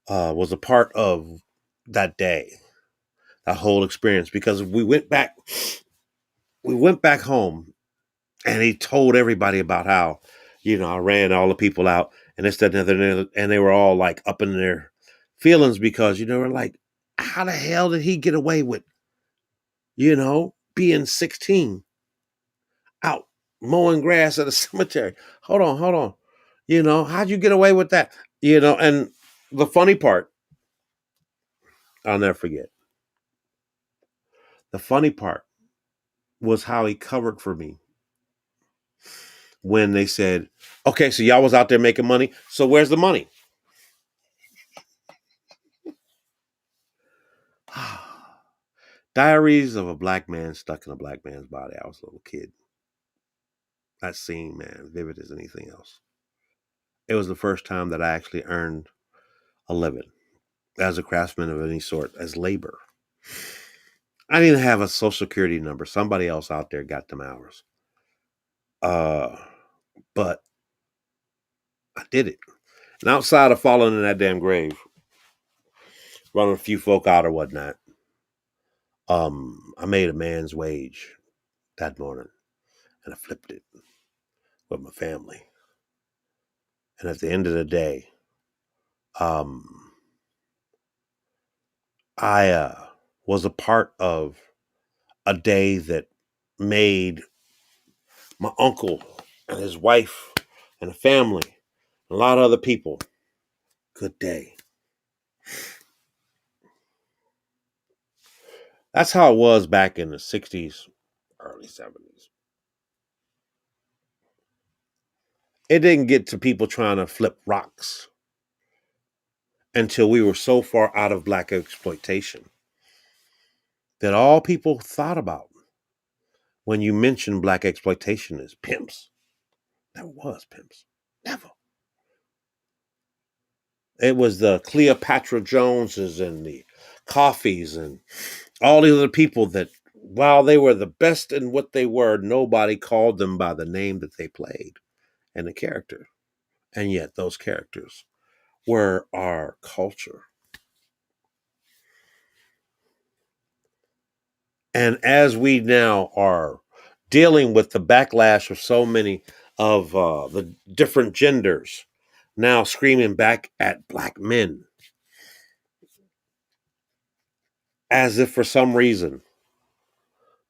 was a part of that day, that whole experience, because we went back home and he told everybody about how, I ran all the people out and this, that, and the other, and they were all like up in their feelings because, we're like, how the hell did he get away with, being 16 out mowing grass at a cemetery? Hold on. How'd you get away with that? And the funny part, I'll never forget. The funny part was how he covered for me when they said, okay, so y'all was out there making money. So where's the money? Diaries of a Black Man Stuck in a Black Man's Body. I was a little kid. That scene, man, vivid as anything else. It was the first time that I actually earned a living as a craftsman of any sort, as labor. I didn't have a social security number. Somebody else out there got them hours. But I did it. And outside of falling in that damn grave, running a few folk out or whatnot, I made a man's wage that morning and I flipped it with my family. And at the end of the day, I was a part of a day that made my uncle and his wife and the family, and a lot of other people, good day. That's how it was back in the 60s, early 70s. It didn't get to people trying to flip rocks until we were so far out of black exploitation that all people thought about when you mentioned black exploitation is pimps. Never was pimps. Never. It was the Cleopatra Joneses and the Coffees and all the other people that, while they were the best in what they were, nobody called them by the name that they played and the character. And yet those characters were our culture. And as we now are dealing with the backlash of so many of the different genders now screaming back at black men, as if for some reason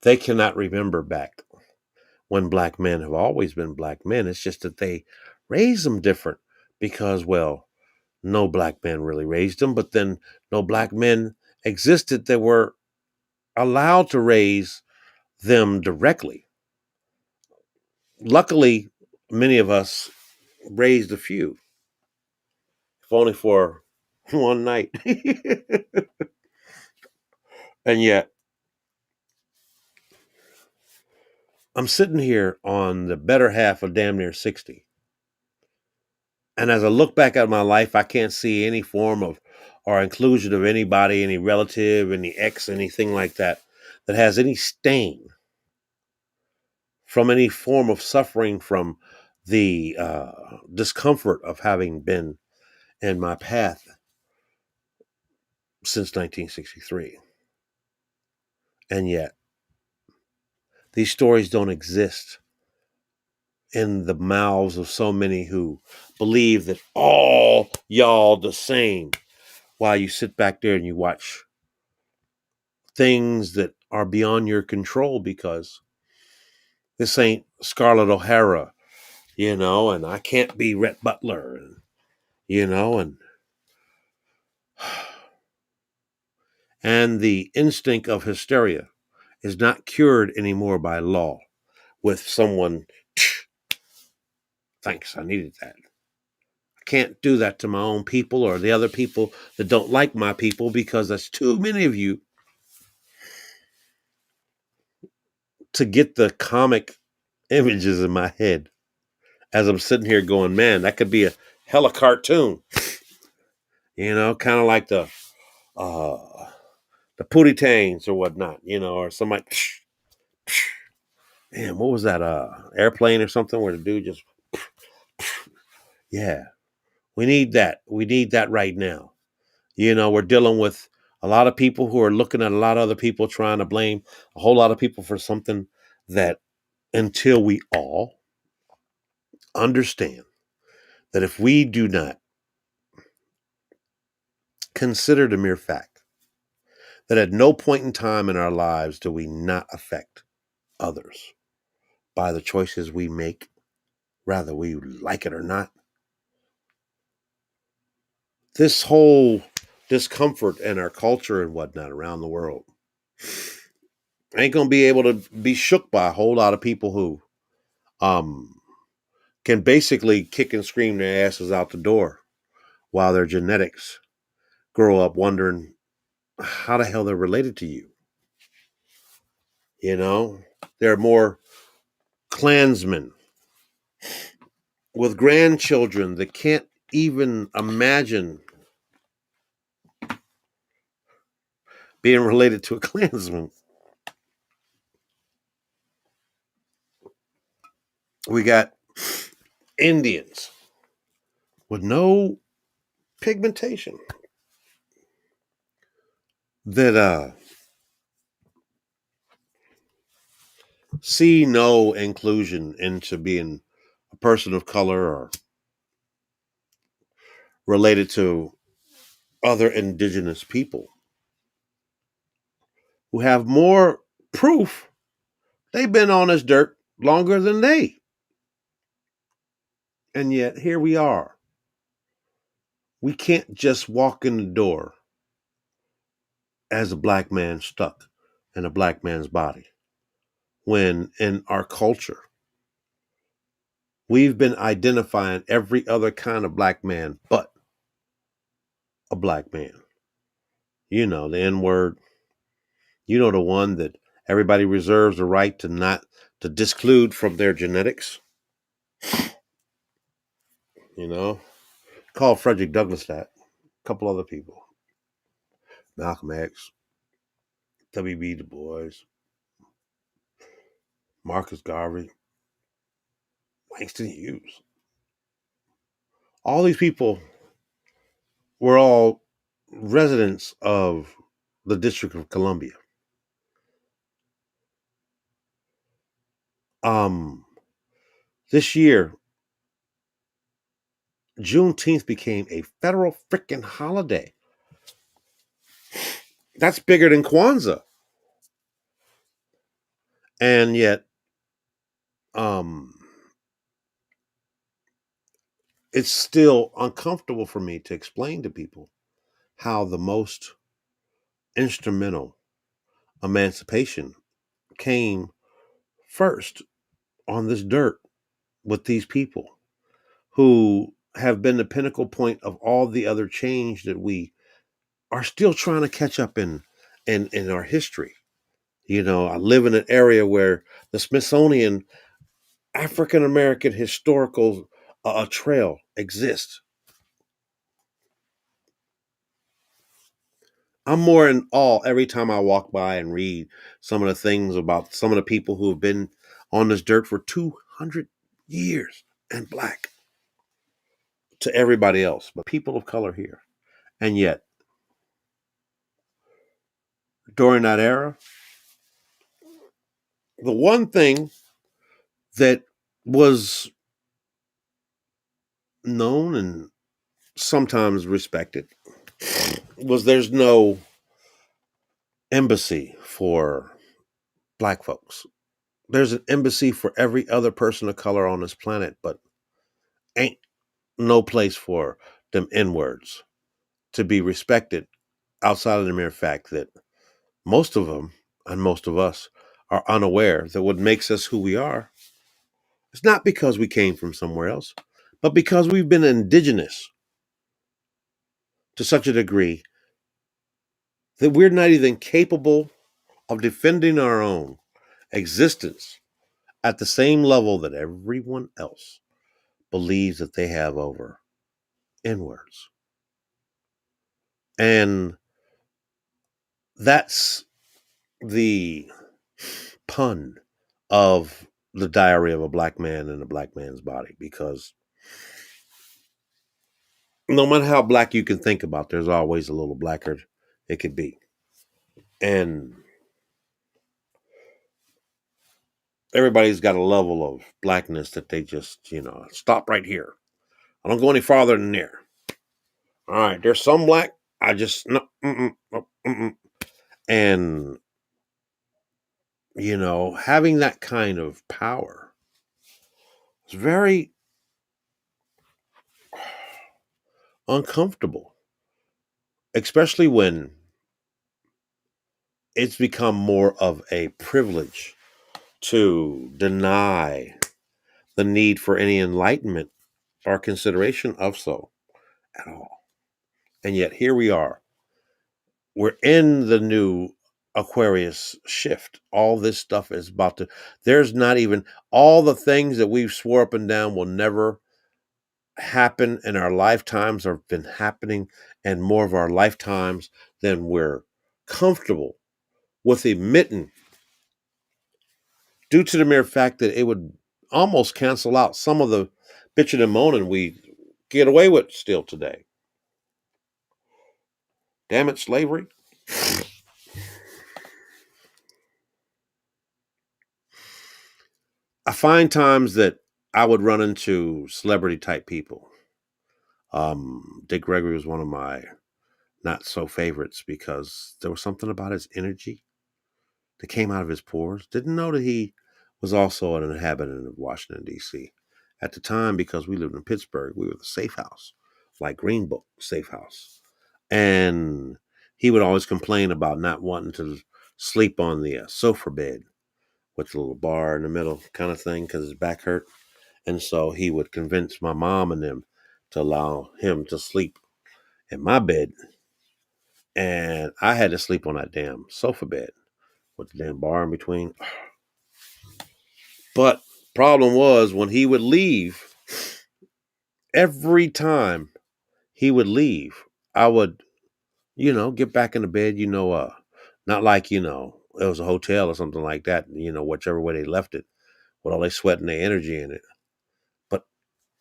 they cannot remember back when black men have always been black men. It's just that they raise them different because, well, no black men really raised them, but then no black men existed that were allowed to raise them directly. Luckily, many of us raised a few, if only for one night. And yet, I'm sitting here on the better half of damn near 60. And as I look back at my life, I can't see any form of or inclusion of anybody, any relative, any ex, anything like that, that has any stain from any form of suffering from the discomfort of having been in my path since 1963. And yet, these stories don't exist in the mouths of so many who believe that all y'all the same, while you sit back there and you watch things that are beyond your control because this ain't Scarlett O'Hara, and I can't be Rhett Butler, and the instinct of hysteria is not cured anymore by law with someone, thanks, I needed that. I can't do that to my own people or the other people that don't like my people because there's too many of you to get the comic images in my head as I'm sitting here going, man, that could be a hella cartoon. Kind of like uh, the Pootie Tangs or whatnot, or somebody. Man, what was that? Airplane or something where the dude just, yeah, we need that. We need that right now. We're dealing with a lot of people who are looking at a lot of other people trying to blame a whole lot of people for something that until we all understand that if we do not consider the mere fact that at no point in time in our lives do we not affect others by the choices we make, whether we like it or not. This whole discomfort in our culture and whatnot around the world ain't gonna be able to be shook by a whole lot of people who can basically kick and scream their asses out the door while their genetics grow up wondering how the hell they're related to you. There are more Klansmen with grandchildren that can't even imagine being related to a Klansman. We got Indians with no pigmentation that see no inclusion into being a person of color or related to other indigenous people who have more proof they've been on this dirt longer than they. And yet here we are. We can't just walk in the door as a black man stuck in a black man's body when in our culture we've been identifying every other kind of black man but a black man. The N word. The one that everybody reserves the right to not to disclude from their genetics. Call Frederick Douglass that. A couple other people. Malcolm X, W.B. Du Bois, Marcus Garvey, Langston Hughes. All these people were all residents of the District of Columbia. This year, Juneteenth became a federal freaking holiday. That's bigger than Kwanzaa. And yet, it's still uncomfortable for me to explain to people how the most instrumental emancipation came first on this dirt with these people who have been the pinnacle point of all the other change that we are still trying to catch up in our history. I live in an area where the Smithsonian African American Historical Trail exists. I'm more in awe every time I walk by and read some of the things about some of the people who have been on this dirt for 200 years and black to everybody else, but people of color here. And yet, during that era, the one thing that was known and sometimes respected was there's no embassy for black folks. There's an embassy for every other person of color on this planet, but ain't no place for them N words to be respected outside of the mere fact that most of them and most of us are unaware that what makes us who we are is not because we came from somewhere else, but because we've been indigenous to such a degree that we're not even capable of defending our own existence at the same level that everyone else believes that they have over N words. And that's the pun of the diary of a black man in a black man's body, because no matter how black you can think about, there's always a little blacker it could be. And everybody's got a level of blackness that they just, stop right here. I don't go any farther than there. All right, there's some black. I just, no, no, and, having that kind of power is very uncomfortable, especially when it's become more of a privilege to deny the need for any enlightenment or consideration of so at all. And yet here we are. We're in the new Aquarius shift. All this stuff is about to, there's not even all the things that we've swore up and down will never happen in our lifetimes have been happening, and more of our lifetimes than we're comfortable with admitting, due to the mere fact that it would almost cancel out some of the bitching and moaning we get away with still today. Damn it, slavery. I find times that I would run into celebrity type people. Dick Gregory was one of my not so favorites because there was something about his energy that came out of his pores. Didn't know that he was also an inhabitant of Washington, D.C. At the time, because we lived in Pittsburgh, we were the safe house, like Green Book safe house. And he would always complain about not wanting to sleep on the sofa bed with the little bar in the middle kind of thing because his back hurt. And so he would convince my mom and them to allow him to sleep in my bed. And I had to sleep on that damn sofa bed with the damn bar in between. But problem was when he would leave, every time he would leave, I would, get back in the bed, not like, it was a hotel or something like that, whichever way they left it, with all their sweat and their energy in it. But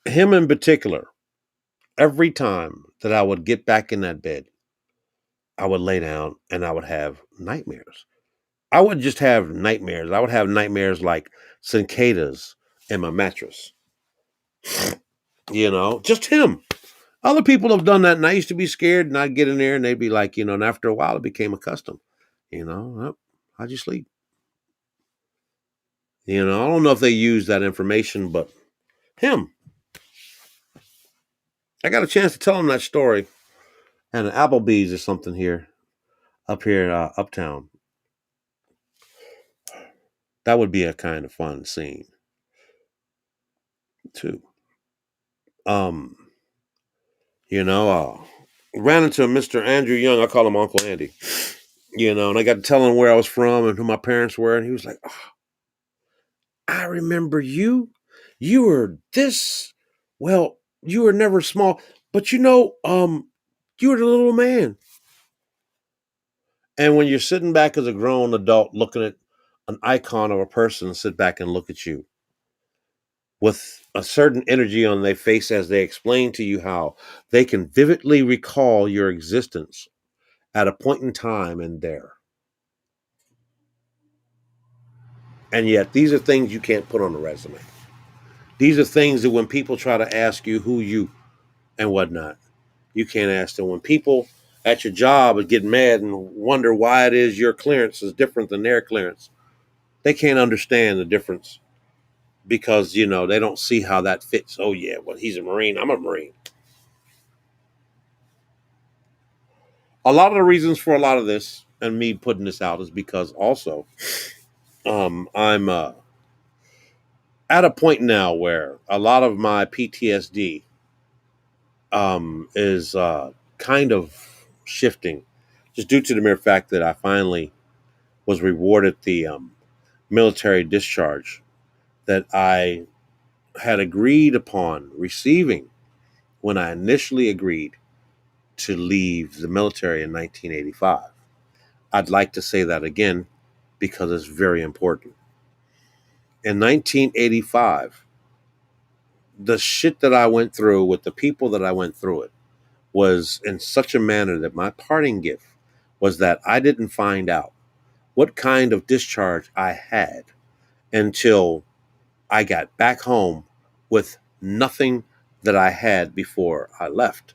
him in particular, every time that I would get back in that bed, I would lay down and I would have nightmares. I would just have nightmares. I would have nightmares like cicadas in my mattress. Just him. Other people have done that, and I used to be scared, and I'd get in there, and they'd be like, and after a while, it became accustomed. Oh, how'd you sleep? I don't know if they use that information, but him. I got a chance to tell him that story, and an Applebee's or something here, up here, uptown. That would be a kind of fun scene, too. Um, ran into Mr. Andrew Young. I call him Uncle Andy. And I got to tell him where I was from and who my parents were, and he was like, "Oh, I remember you. You were this. Well, you were never small, but you were the little man." And when you're sitting back as a grown adult looking at an icon of a person sit back and look at you with a certain energy on their face as they explain to you how they can vividly recall your existence at a point in time and there. And yet, these are things you can't put on a resume. These are things that when people try to ask you who you and whatnot, you can't ask them. When people at your job get mad and wonder why it is your clearance is different than their clearance, they can't understand the difference because they don't see how that fits. Oh yeah, well he's a Marine, I'm a Marine. A lot of the reasons for a lot of this and me putting this out is because also I'm at a point now where a lot of my PTSD is kind of shifting just due to the mere fact that I finally was rewarded the military discharge that I had agreed upon receiving when I initially agreed to leave the military in 1985. I'd like to say that again because it's very important. In 1985, the shit that I went through with the people that I went through it was in such a manner that my parting gift was that I didn't find out what kind of discharge I had until I got back home with nothing that I had before I left.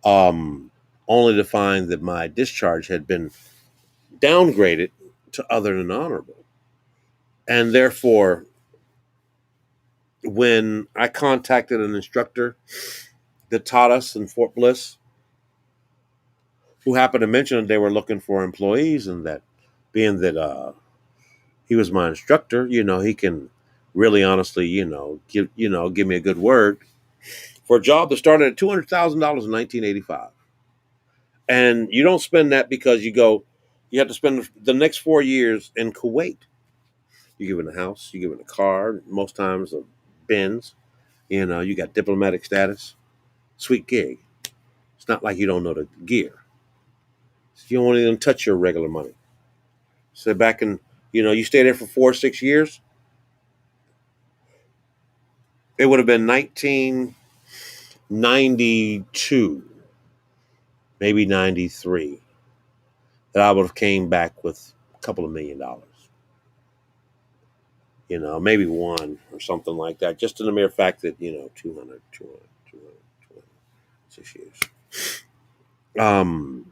Only to find that my discharge had been downgraded to other than honorable. And therefore, when I contacted an instructor that taught us in Fort Bliss, who happened to mention that they were looking for employees and that being that he was my instructor, he can really honestly, give me a good word for a job that started at $200,000 in 1985. And you don't spend that because you have to spend the next 4 years in Kuwait. You give it a house, you give it a car, most times a Benz. You got diplomatic status, sweet gig. It's not like you don't know the gear. You don't even touch your regular money. So back in, you stay there for 4 or 6 years. It would have been 1992, maybe 93, that I would have came back with a couple of $1 million. Maybe one or something like that, just in the mere fact that, 6 years. Um,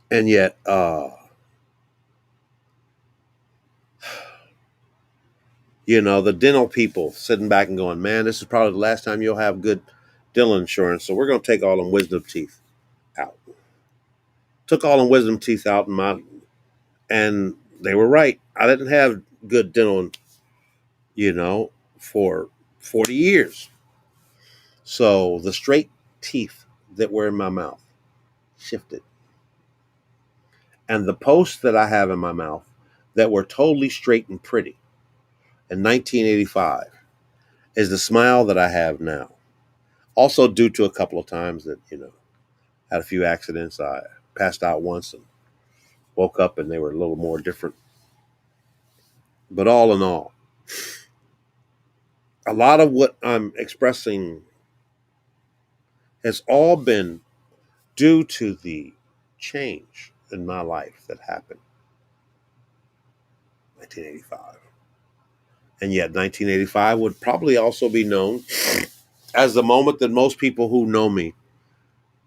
and yet, the dental people sitting back and going, man, this is probably the last time you'll have good dental insurance. So we're going to take all them wisdom teeth out. Took all them wisdom teeth out and they were right. I didn't have good dental, for 40 years. So the straight teeth that were in my mouth shifted. And the posts that I have in my mouth that were totally straight and pretty in 1985 is the smile that I have now. Also, due to a couple of times that, had a few accidents. I passed out once and woke up and they were a little more different. But all in all, a lot of what I'm expressing has all been due to the change in my life that happened in 1985. And yet 1985 would probably also be known as the moment that most people who know me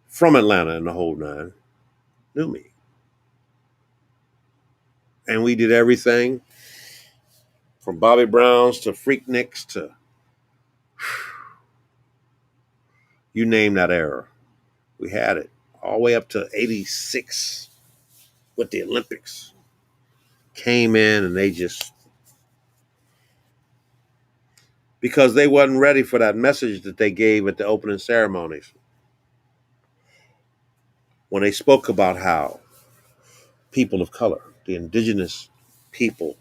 from Atlanta and the whole nine knew me. And we did everything from Bobby Browns to Freakniks to you name that era. We had it all the way up to 86 with the Olympics. Came in and they just, because they wasn't ready for that message that they gave at the opening ceremonies. When they spoke about how people of color, the indigenous people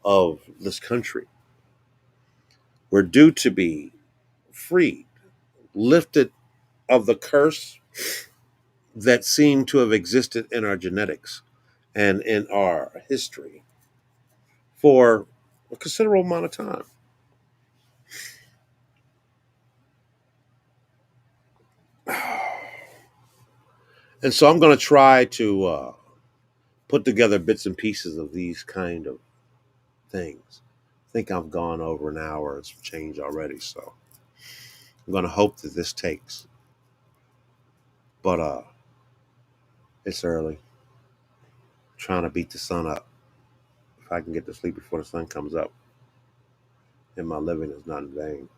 of this country. We're due to be freed, lifted of the curse that seemed to have existed in our genetics and in our history for a considerable amount of time. And so I'm going to try to put together bits and pieces of these kind of things. I think I've gone over an hour and some change already, so I'm going to hope that this takes. But it's early. I'm trying to beat the sun up. If I can get to sleep before the sun comes up, then my living is not in vain.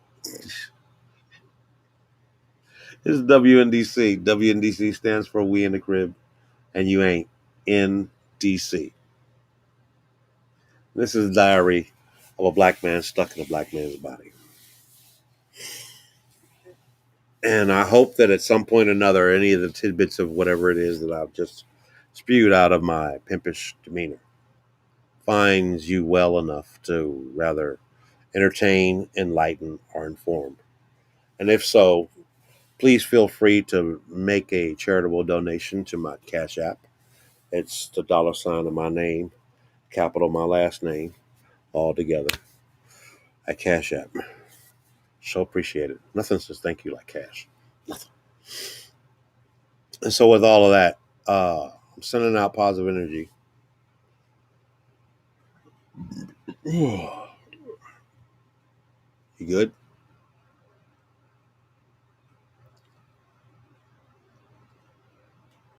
This is WNDC. WNDC stands for We in the Crib, and you ain't in DC. This is a diary of a black man stuck in a black man's body. And I hope that at some point or another, any of the tidbits of whatever it is that I've just spewed out of my pimpish demeanor finds you well enough to rather entertain, enlighten, or inform. And if so, please feel free to make a charitable donation to my Cash App. It's the $ of my name, capital my last name, all together at Cash App. So appreciate it. Nothing says thank you like cash. Nothing. And so with all of that, I'm sending out positive energy. You good?